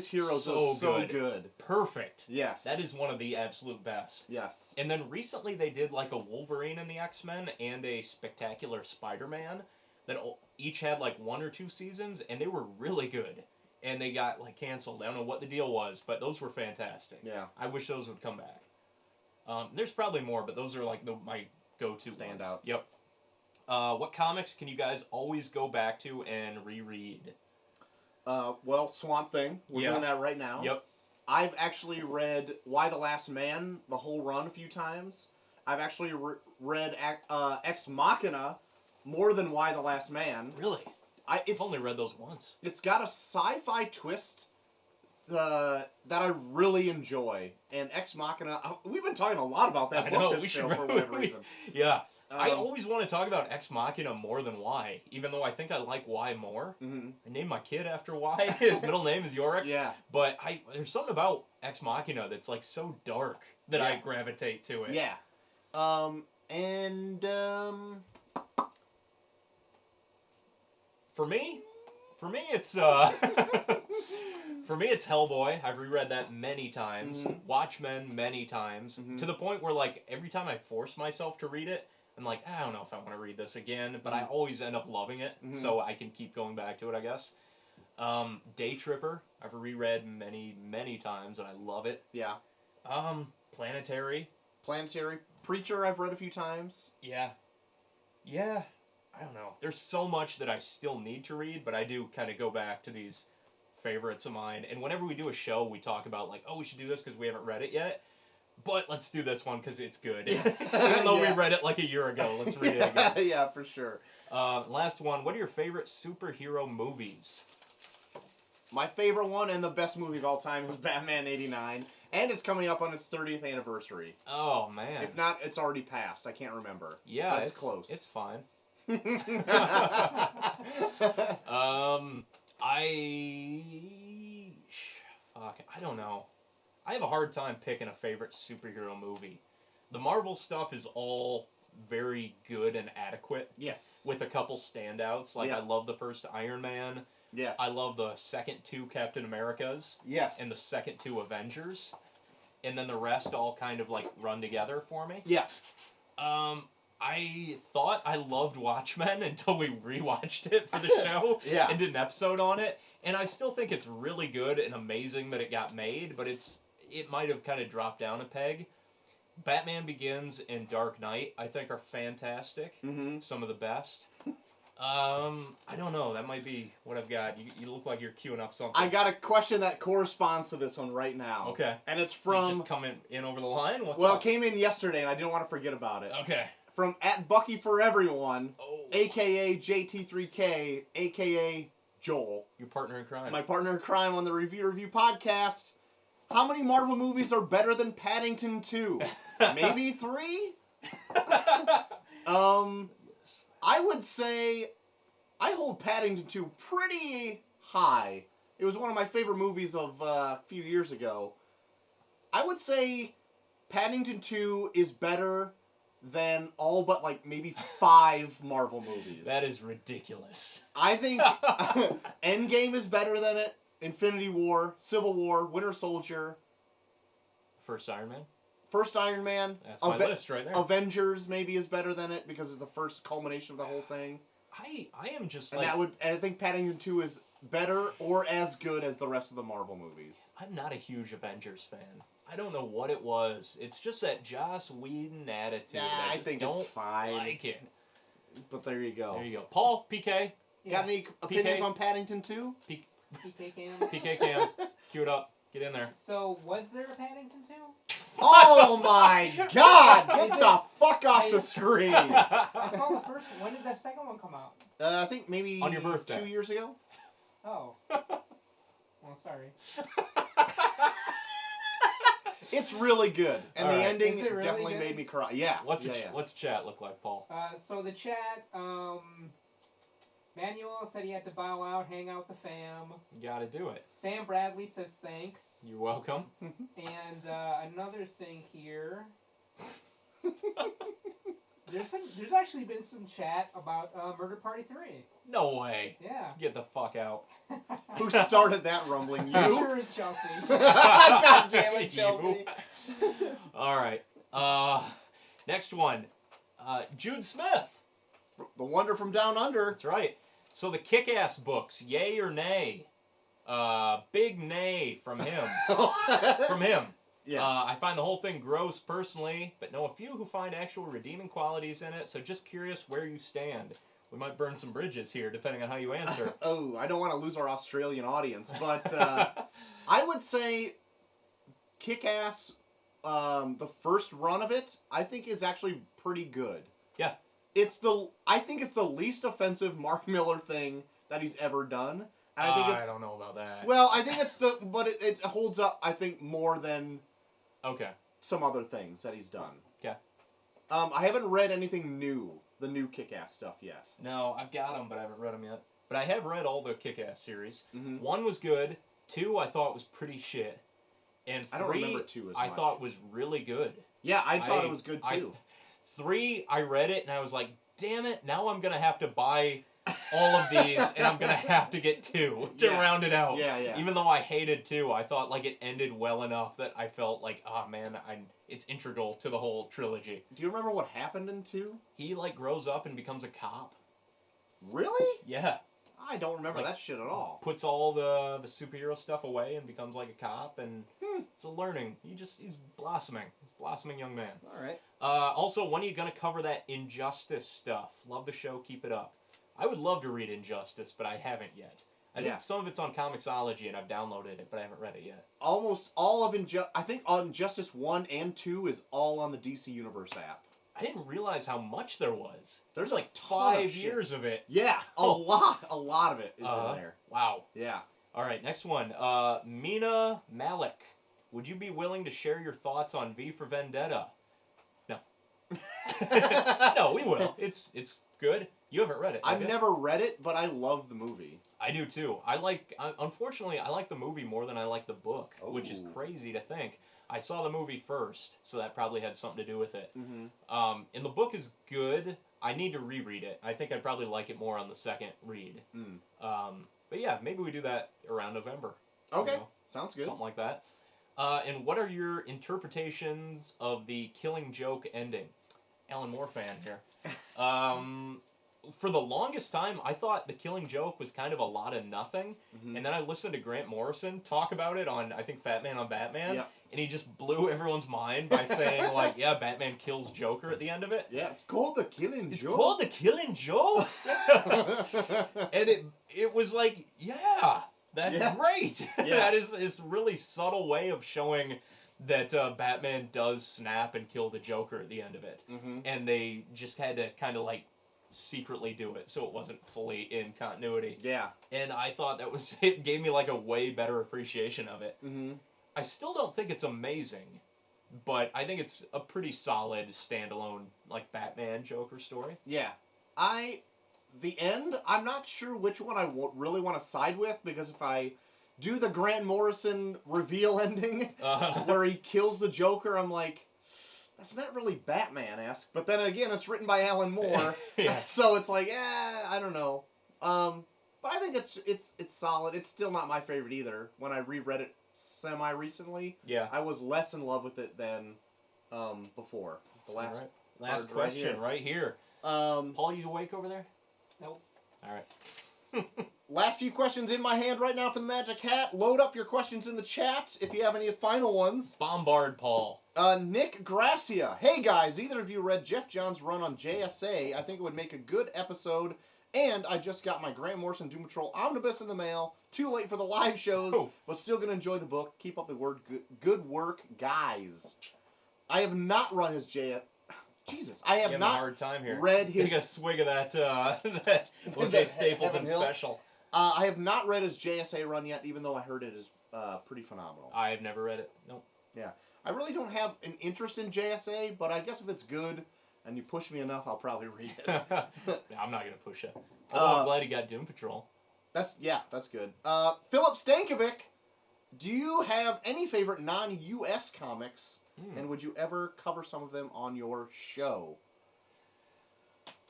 Heroes so is so good. Perfect. Yes. That is one of the absolute best. Yes. And then recently they did like a Wolverine in the X-Men and a Spectacular Spider-Man that each had like 1 or 2 seasons, and they were really good. And they got like canceled. I don't know what the deal was, but those were fantastic. Yeah. I wish those would come back. There's probably more, but those are like my go-to standouts. ones. Yep. What comics can you guys always go back to and reread? Well, Swamp Thing. We're doing that right now. Yep. I've actually read Why the Last Man, the whole run, a few times. I've actually read Ex Machina more than Why the Last Man. Really? I've only read those once. It's got a sci-fi twist that I really enjoy. And Ex Machina, we've been talking a lot about that I book know, this we show should for whatever reason. Yeah. I always want to talk about Ex Machina more than Y, even though I think I like Y more. Mm-hmm. I named my kid after Y. His middle name is Yorick. Yeah. But there's something about Ex Machina that's like so dark that I gravitate to it. Yeah. For me, it's for me it's Hellboy. I've reread that many times. Mm-hmm. Watchmen many times, Mm-hmm. to the point where like every time I force myself to read it, I'm like, I don't know if I want to read this again, but I always end up loving it, so I can keep going back to it, I guess. Day Tripper, I've reread many, many times, and I love it. Yeah. Planetary. Preacher, I've read a few times. Yeah. I don't know. There's so much that I still need to read, but I do kind of go back to these favorites of mine. And whenever we do a show, we talk about like, oh, we should do this because we haven't read it yet. But let's do this one because it's good. Even though we read it like a year ago, let's read it again. Yeah, for sure. Last one. What are your favorite superhero movies? My favorite one and the best movie of all time is Batman '89, and it's coming up on its 30th anniversary. Oh man! If not, it's already passed. I can't remember. Yeah, but it's close. It's fine. I don't know. I have a hard time picking a favorite superhero movie. The Marvel stuff is all very good and adequate. Yes. With a couple standouts. Like, I love the first Iron Man. Yes. I love the second 2 Captain Americas. Yes. And the second 2 Avengers. And then the rest all kind of, like, run together for me. Yeah. I thought I loved Watchmen until we rewatched it for the show and did an episode on it. And I still think it's really good and amazing that it got made, but it might have kind of dropped down a peg. Batman Begins and Dark Knight, I think, are fantastic. Mm-hmm. Some of the best. I don't know. That might be what I've got. You look like you're queuing up something. I got a question that corresponds to this one right now. Okay. And it's Did you from... just come in over the line? What's well, up? it came in yesterday, and I didn't want to forget about it. Okay. from @BuckyForEveryone, Oh. a.k.a. JT3K, a.k.a. Joel. Your partner in crime. My partner in crime on the Review podcast. How many Marvel movies are better than Paddington 2? Maybe 3? I would say I hold Paddington 2 pretty high. It was one of my favorite movies of a few years ago. I would say Paddington 2 is better than all but like maybe 5 Marvel movies. That is ridiculous. I think Endgame is better than it. Infinity War, Civil War, Winter Soldier, First Iron Man. First Iron Man. That's my list right there. Avengers maybe is better than it because it's the first culmination of the whole thing. I am just And like... I think Paddington 2 is better or as good as the rest of the Marvel movies. I'm not a huge Avengers fan. I don't know what it was. It's just that Joss Whedon attitude. Yeah, I just think don't it's fine. like it. But there you go. There you go. Paul, PK. Got any opinions PK? on Paddington 2? PK Cam. PK Cam. Cue it up. Get in there. So, was there a Paddington 2? Oh my god! Get Is the it- fuck off the screen! I saw the first one. When did the second one come out? I think maybe On your birthday. 2 years ago. Oh. Well, sorry. It's really good, and All the right. ending Is it really definitely good? made me cry. Yeah. What's yeah. what's chat look like, Paul? So the chat, Manuel said he had to bow out, hang out with the fam. You gotta do it. Sam Bradley says thanks. You're welcome. And another thing here. There's actually been some chat about Murder Party 3. No way. Yeah. Get the fuck out. Who started that rumbling? I'm You? sure it's Chelsea. God damn it, Chelsea. All right. Next one. Jude Smith. The Wonder from Down Under. That's right. So the Kick-Ass books, yay or nay? Big nay from him. From him. Yeah. I find the whole thing gross personally, but know a few who find actual redeeming qualities in it, so just curious where you stand. We might burn some bridges here, depending on how you answer. Oh, I don't want to lose our Australian audience, but I would say Kick-Ass, the first run of it, I think is actually pretty good. Yeah. I think it's the least offensive Mark Miller thing that he's ever done. And I think it's, don't know about that. well, I think it's but it holds up, I think, more than Okay. some other things that he's done. Okay. I haven't read anything new, the new Kick-Ass stuff yet. No, I've got them, but I haven't read them yet. But I have read all the Kick-Ass series. Mm-hmm. 1 was good. 2 I thought was pretty shit. And 3 I don't remember 2 as I much. thought was really good. Yeah, I thought it was good too. 3 I read it and I was like, damn it, now I'm gonna have to buy all of these and I'm gonna have to get 2 to Yeah. round it out. Yeah, yeah. Even though I hated 2, I thought like it ended well enough that I felt like, oh man, it's integral to the whole trilogy. Do you remember what happened in 2? He like grows up and becomes a cop. Really? Yeah. I don't remember Like, that shit at all. Puts all the superhero stuff away and becomes like a cop, and it's a learning. He's blossoming. He's a blossoming young man. All right. Also, when are you gonna cover that Injustice stuff? Love the show, keep it up. I would love to read Injustice, but I haven't yet. I Yeah. think some of it's on Comixology, and I've downloaded it, but I haven't read it yet. Almost all of I think Injustice 1 and 2 is all on the DC Universe app. I didn't realize how much there was. There's like ton of 5 shit. years of it. Yeah, a lot of it is in there. Wow. Yeah. All right, next one. Mina Malik. Would you be willing to share your thoughts on V for Vendetta? No. No, we will. It's good. You haven't read it. have I've you? never read it, but I love the movie. I do too. Unfortunately, I like the movie more than I like the book, which is Oh. crazy to think. I saw the movie first, so that probably had something to do with it. Mm-hmm. And the book is good. I need to reread it. I think I'd probably like it more on the second read. Mm. But yeah, maybe we do that around November. Okay, You know, sounds good. something like that. And what are your interpretations of the Killing Joke ending? Alan Moore fan here. For the longest time, I thought the Killing Joke was kind of a lot of nothing. Mm-hmm. And then I listened to Grant Morrison talk about it on, I think, Fat Man on Batman. Yep. And he just blew everyone's mind by saying, like, yeah, Batman kills Joker at the end of it. Yeah, it's called the Killing It's Joke. called the Killing Joke? And it was like, yeah, that's Yeah. great. Yeah. That is it's a really subtle way of showing that Batman does snap and kill the Joker at the end of it. Mm-hmm. And they just had to kind of like secretly do it so it wasn't fully in continuity. Yeah. And I thought it gave me like a way better appreciation of it. Mm-hmm. I still don't think it's amazing, but I think it's a pretty solid standalone like Batman Joker story. Yeah. The end, I'm not sure which one I really want to side with, because if I do the Grant Morrison reveal ending where he kills the Joker, I'm like, that's not really Batman-esque. But then again, it's written by Alan Moore, Yeah. so it's like, I don't know. But I think it's solid. It's still not my favorite either. When I reread it semi-recently, Yeah. I was less in love with it than before. The last All right. Last card question right here. Paul, you awake over there? Nope. All right. Last few questions in my hand right now for the Magic Hat. Load up your questions in the chat if you have any final ones. Bombard Paul. Nick Gracia. Hey guys, either of you read Jeff Johns' run on JSA? I think it would make a good episode. And I just got my Grant Morrison Doom Patrol Omnibus in the mail. Too late for the live shows, but still going to enjoy the book. Keep up the good work, guys. I have not run his JSA. Jesus, I have You not a hard time here. read his... Take a swig of that that O.J. Stapleton Heaven Hill. special. I have not read his JSA run yet, even though I heard it is pretty phenomenal. I have never read it. Nope. Yeah. I really don't have an interest in JSA, but I guess if it's good and you push me enough, I'll probably read it. I'm not going to push it. Although I'm glad he got Doom Patrol. That's good. Philip Stankovic, do you have any favorite non-US comics, and would you ever cover some of them on your show?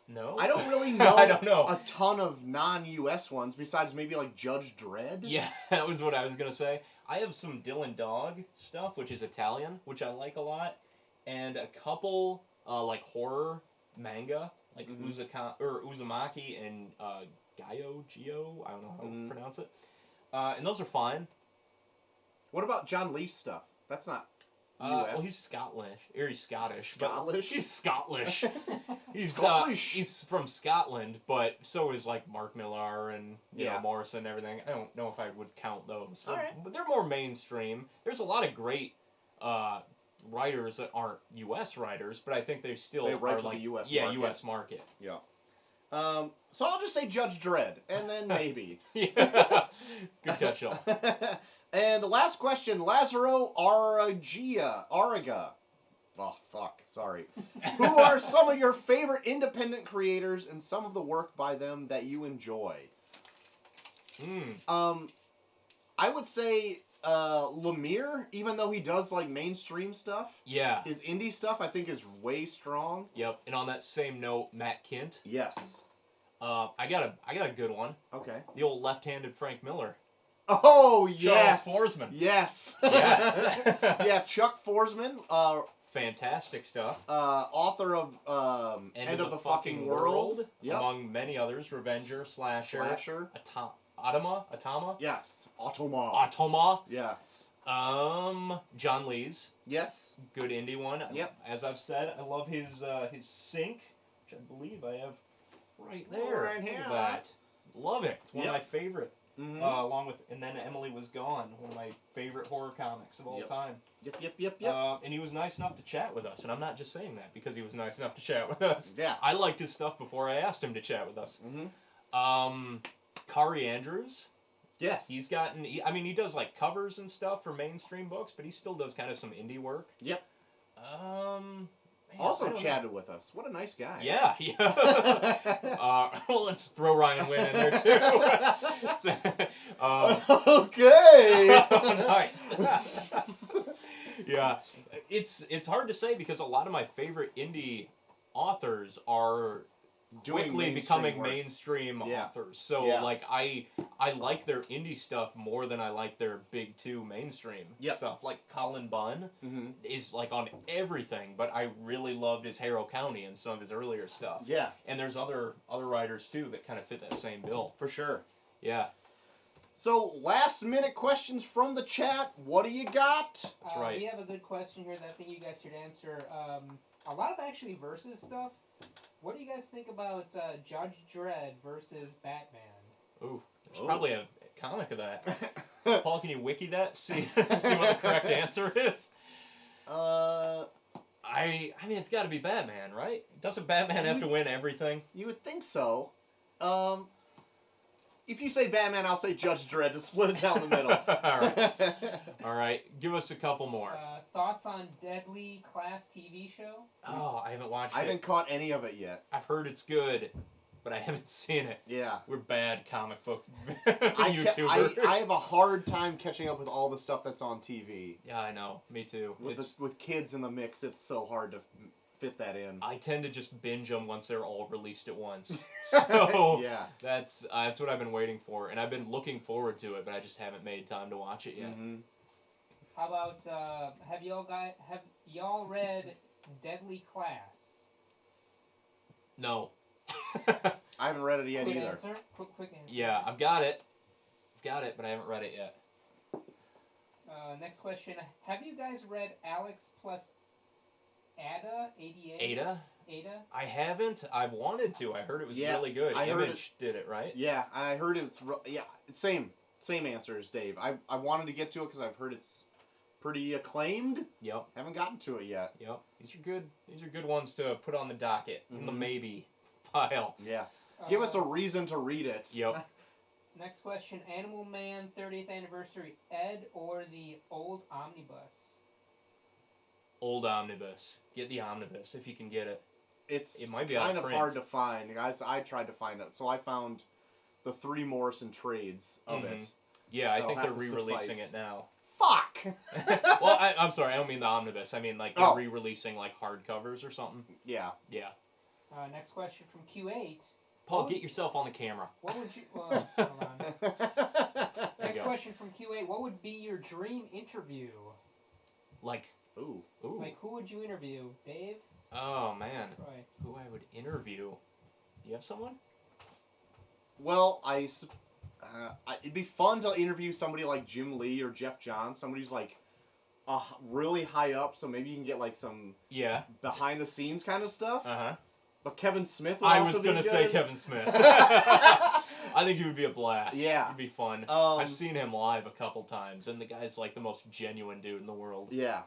No. I don't really know I don't know. a ton of non-US ones, besides maybe like Judge Dredd. Yeah, that was what I was going to say. I have some Dylan Dog stuff, which is Italian, which I like a lot, and a couple like horror manga, like Uzumaki and Gyo, I don't know how to pronounce it. And those are fine. What about John Lee's stuff? That's not US. Well, he's Scottish. Or he's Scottish. Scottish? He's Scottish. He's Scottish. He's from Scotland, but so is like Mark Millar and you know Morrison and everything. I don't know if I would count those. So, but they're more mainstream. There's a lot of great writers that aren't U.S. writers, but I think they still write are for like the US yeah, market. U.S. market. Yeah. So I'll just say Judge Dredd, and then maybe. Yeah. Good catch all. And the last question, Lazaro Araga. Oh, fuck. Sorry. Who are some of your favorite independent creators and some of the work by them that you enjoy? I would say Lemire, even though he does like mainstream stuff. Yeah. His indie stuff, I think, is way strong. Yep. And on that same note, Matt Kint. Yes. I got a good one. Okay. The old left-handed Frank Miller. Oh, yes. Charles Forsman. Yes. Yes. Yeah, Chuck Forsman. Fantastic stuff. Author of End of the Fucking World. Yep. Among many others. Revenger, Slasher. Atama. Yes. Automa. Yes. John Lee's. Yes. Good indie one. Yep. As I've said, I love his Sync, which I believe I have right there. Right here. Look at that. Love it. It's one of my favorite. Mm-hmm. Along with And Then Emily Was Gone, one of my favorite horror comics of all time. Yep. And he was nice enough to chat with us, and I'm not just saying that because he was nice enough to chat with us. Yeah. I liked his stuff before I asked him to chat with us. Mm-hmm. Kari Andrews. Yes. He's gotten, he does like covers and stuff for mainstream books, but he still does kind of some indie work. Yep. Man, also chatted with us. What a nice guy. Yeah. Well, let's throw Ryan Wynn in there too. Okay. Nice. Yeah, it's hard to say because a lot of my favorite indie authors are quickly becoming mainstream authors. So like I like their indie stuff more than I like their big two mainstream stuff. Like Colin Bunn is like on everything, but I really loved his Harrow County and some of his earlier stuff. Yeah. And there's other writers too that kind of fit that same bill. For sure. Yeah. So, last minute questions from the chat. What do you got? That's right. We have a good question here that I think you guys should answer. A lot of actually versus stuff. What do you guys think about Judge Dredd versus Batman? Ooh, there's probably a comic of that. Paul, can you wiki that? See what the correct answer is? I mean, it's got to be Batman, right? Doesn't Batman have to win everything? You would think so. If you say Batman, I'll say Judge Dredd to split it down the middle. All right. Give us a couple more. Thoughts on Deadly Class TV show? Oh, I haven't watched it. I haven't caught any of it yet. I've heard it's good, but I haven't seen it. Yeah. We're bad comic book YouTubers. I have a hard time catching up with all the stuff that's on TV. Yeah, I know. Me too. With kids in the mix, it's so hard to fit that in. I tend to just binge them once they're all released at once. So yeah. that's what I've been waiting for, and I've been looking forward to it, but I just haven't made time to watch it yet. Mm-hmm. How about have y'all read Deadly Class? No. I haven't read it yet Quick either. answer. Quick answer. Yeah, I've got it, but I haven't read it yet. Next question: have you guys read Alex plus Ada? ADA? Ada? Ada? I haven't. I've wanted to. I heard it was Yeah, really good. I heard Image did it, right? Yeah, I heard it's same answer as Dave. I wanted to get to it because I've heard it's pretty acclaimed. Yep. Haven't gotten to it yet. Yep. These are good. These are good ones to put on the docket in the Mhm. maybe pile. Yeah. Give us a reason to read it. Yep. Next question: Animal Man 30th anniversary, Ed or the old omnibus? Old omnibus. Get the omnibus if you can get it. It might be kind out of of print. hard to find, guys. I tried to find it, so I found the 3 Morrison trades of it. Yeah, I That'll think they're have to re-releasing suffice. it now. Fuck. Well, I'm sorry. I don't mean the omnibus. I mean like they're Oh. re-releasing like hardcovers or something. Yeah. Yeah. Next question from Q8. Paul, get yourself on the camera. What would you? Hold on. Next go. question from Q8. What would be your dream interview? Like, Ooh. Like, who would you interview? Dave? Oh man, Troy? who I would interview? You have someone? Well, it'd be fun to interview somebody like Jim Lee or Jeff Johns. Somebody who's like really high up, so maybe you can get like some behind the scenes kind of stuff. Uh-huh. But Kevin Smith would I also was be gonna good. say Kevin Smith. I think he would be a blast. Yeah. It'd be fun. I've seen him live a couple times, and the guy's like the most genuine dude in the world. Yeah.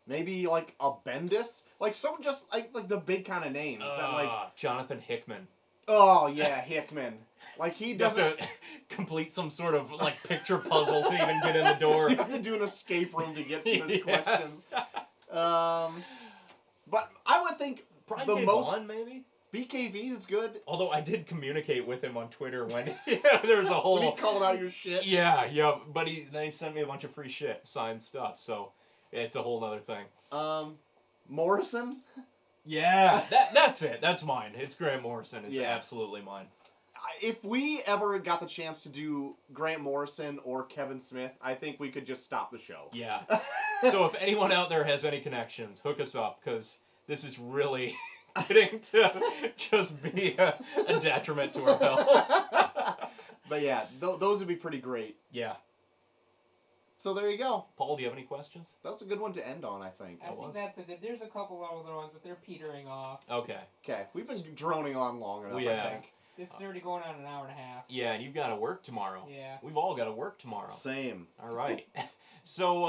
Maybe like a Bendis, like someone just like the big kind of names. That, like, Jonathan Hickman. oh yeah, Hickman. Like he You have doesn't. to complete some sort of like picture puzzle to even get in the door. You have to do an escape room to get to his Yes. questions. But I would think Brian the K. most Vaughan, maybe? BKV is good. Although I did communicate with him on Twitter when there was a whole... When he called out your shit. Yeah, but then he sent me a bunch of free shit, signed stuff, so it's a whole other thing. Morrison? Yeah, that's it. That's mine. It's Grant Morrison. It's Yeah. absolutely mine. If we ever got the chance to do Grant Morrison or Kevin Smith, I think we could just stop the show. Yeah. So if anyone out there has any connections, hook us up, because this is really getting to just be a detriment to our health. But yeah, those would be pretty great. Yeah. So there you go. Paul, do you have any questions? That's a good one to end on, I think. I think that's a good. There's a couple other ones, but they're petering off. Okay. Okay, we've been droning on long enough, We I have. think. This is already going on an hour and a half. Yeah, and you've got to work tomorrow. Yeah. We've all got to work tomorrow. Same. All right. So,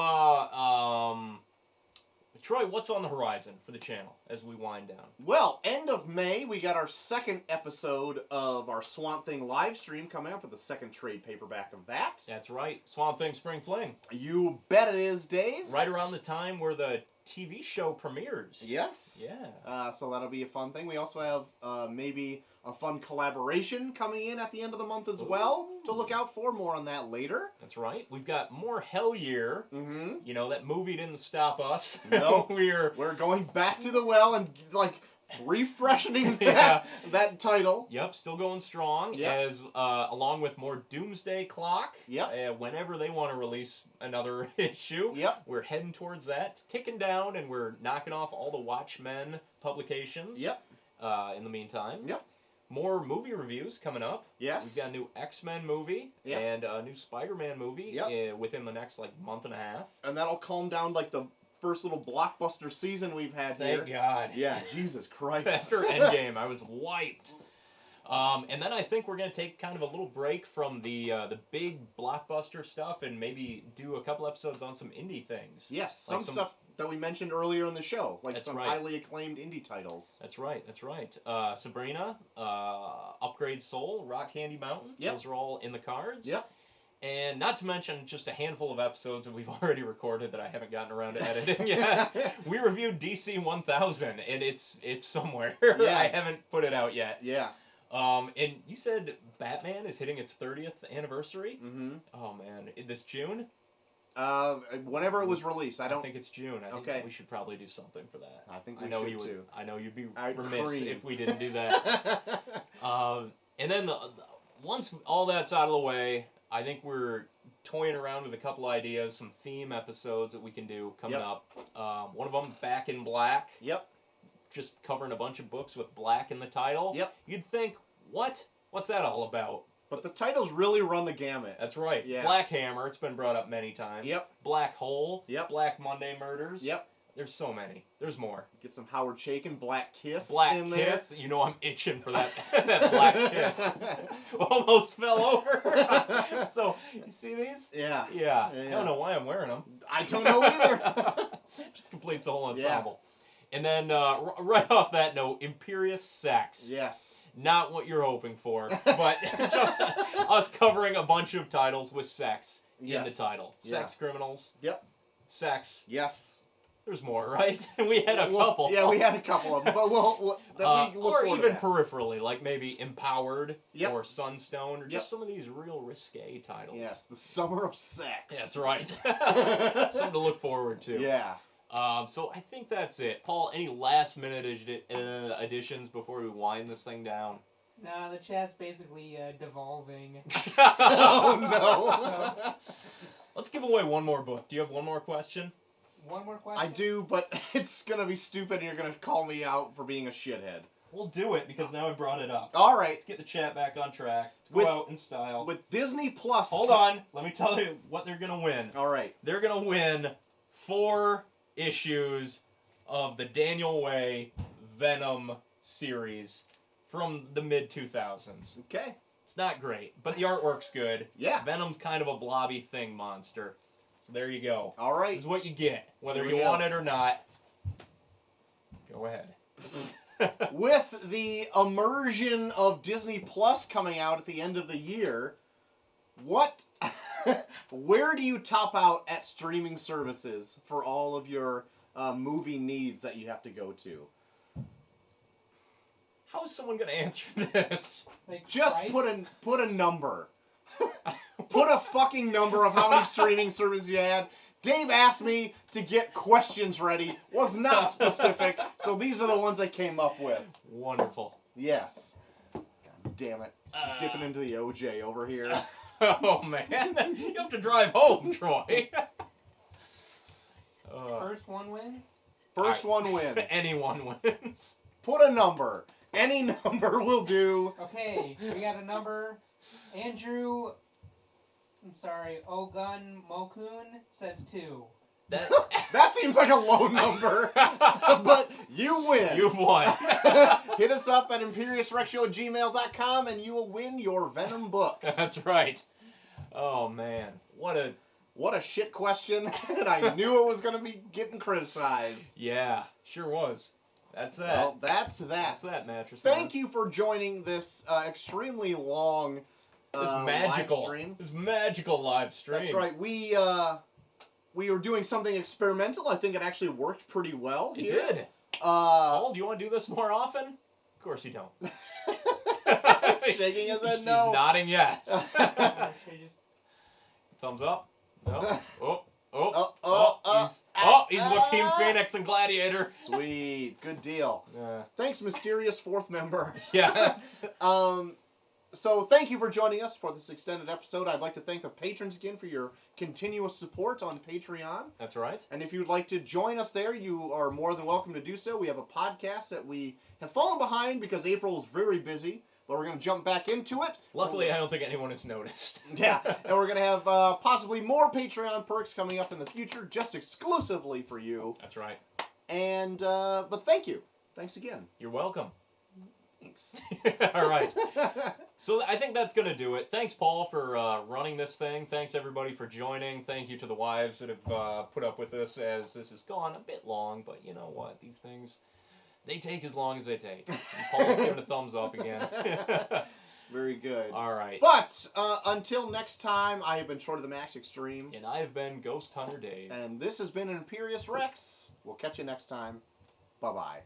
Troy, what's on the horizon for the channel as we wind down? Well, end of May, we got our second episode of our Swamp Thing live stream coming up with the second trade paperback of that. That's right. Swamp Thing Spring Fling. You bet it is, Dave. Right around the time where the TV show premieres. Yes. Yeah. So that'll be a fun thing. We also have maybe a fun collaboration coming in at the end of the month as well to look out for. More on that later. That's right. We've got more Hell Year. Mm-hmm. You know, that movie didn't stop us. Nope. We're going back to the well and like refreshing Yeah. that title. Yep, still going strong. Yep. As along with more Doomsday Clock. Yep. Whenever they want to release another issue. Yep. We're heading towards that. It's ticking down, and we're knocking off all the Watchmen publications. Yep. In the meantime. Yep. More movie reviews coming up. Yes. We've got a new X-Men movie Yep. and a new Spider-Man movie Yep. within the next month and a half. And that'll calm down like the first little blockbuster season we've had Thank here. God. Yeah, Jesus Christ. After Endgame, I was wiped. And then I think we're going to take kind of a little break from the big blockbuster stuff and maybe do a couple episodes on some indie things. Yes, Like some stuff that we mentioned earlier in the show, like That's some right. highly acclaimed indie titles. That's right. Sabrina, Upgrade Soul, Rock Candy Mountain. Yep. Those are all in the cards. Yep. And not to mention just a handful of episodes that we've already recorded that I haven't gotten around to editing yet. We reviewed DC 1000, and it's somewhere. Yeah. I haven't put it out yet. Yeah. And you said Batman is hitting its 30th anniversary? Mm-hmm. Oh, man. This June? Whenever it was released, I don't think it's June. I think we should probably do something for that. I think we know should you too. I know you'd be I'd remiss cream. if we didn't do that. And then once all that's out of the way, I think we're toying around with a couple ideas, some theme episodes that we can do coming Yep. up. One of them, Back in Black. Yep. Just covering a bunch of books with black in the title. Yep. You'd think, what? What's that all about? But the titles really run the gamut. That's right. Yeah. Black Hammer, it's been brought up many times. Yep. Black Hole. Yep. Black Monday Murders. Yep. There's so many. There's more. Get some Howard Chaykin, Black Kiss Black in Kiss. You know I'm itching for that, that Black Kiss. Almost fell over. So, you see these? Yeah. Yeah. Yeah. I don't know why I'm wearing them. I don't know either. Just completes the whole ensemble. And then, right off that note, Imperius Rex. Yes. Not what you're hoping for, but just us covering a bunch of titles with sex in the title. Sex criminals. Yep. Sex. Yes. There's more, right? We had a couple. Yeah, we had a couple of them, but we look or forward even to that. peripherally, like maybe Empowered Yep. or Sunstone, or just Yep. some of these real risque titles. Yes, the Summer of Sex. That's right. Something to look forward to. Yeah. So I think that's it. Paul, any last minute additions before we wind this thing down? No, the chat's basically devolving. Oh no. Let's give away one more book. Do you have one more question? One more question? I do, but it's gonna be stupid and you're gonna call me out for being a shithead. We'll do it because now I brought it up. Alright. Let's get the chat back on track. Let's go out in style. With Disney Plus. Hold on. Let me tell you what they're going to win. Alright. They're going to win 4 issues of the Daniel Way Venom series from the mid-2000s. Okay. It's not great, but the artwork's good. Yeah. Venom's kind of a blobby thing monster. So there you go. Alright. This is what you get, whether Here we you go. want it or not. Go ahead. With the immersion of Disney Plus coming out at the end of the year, where do you top out at streaming services for all of your movie needs that you have to go to? How is someone going to answer this? Like Just price? put a number. Put a fucking number of how many streaming services you had. Dave asked me to get questions ready. Was not specific, so these are the ones I came up with. Wonderful. Yes. God damn it. Dipping into the OJ over here. Oh, man. You have to drive home, Troy. First one wins? First one wins. Anyone wins. Put a number. Any number will do. Okay, we got a number. Andrew, I'm sorry, Ogun Mokun says 2. That seems like a low number. But you win. You've won. Hit us up at ImperiusRexShow@gmail.com and you will win your Venom books. That's right. Oh, man. What a shit question. And I knew it was going to be getting criticized. Yeah, sure was. That's that. Well, that's that. That's that, Mattress Thank you for joining this extremely long This live magical, stream. this magical live stream. That's right. We were doing something experimental. I think it actually worked pretty well It here. did. Paul, do you want to do this more often? Of course you don't. Shaking his head He's no. nodding yes. Should I just... Thumbs up. No. He's Ah, Joaquin ah. Phoenix and Gladiator. Sweet. Good deal. Yeah. Thanks, mysterious fourth member. Yes. So thank you for joining us for this extended episode. I'd like to thank the patrons again for your continuous support on Patreon. That's right. And if you'd like to join us there, you are more than welcome to do so. We have a podcast that we have fallen behind because April is very busy, but we're going to jump back into it. Luckily, I don't think anyone has noticed. Yeah, and we're going to have possibly more Patreon perks coming up in the future, just exclusively for you. That's right. And, but thank you. Thanks again. You're welcome. Thanks. All right. So I think that's going to do it. Thanks, Paul, for running this thing. Thanks, everybody, for joining. Thank you to the wives that have put up with this as this has gone a bit long. But you know what? These things, they take as long as they take. And Paul's giving a thumbs up again. Very good. All right. But until next time, I have been Short of the Max Extreme. And I have been Ghost Hunter Dave. And this has been Imperius Rex. We'll catch you next time. Bye-bye.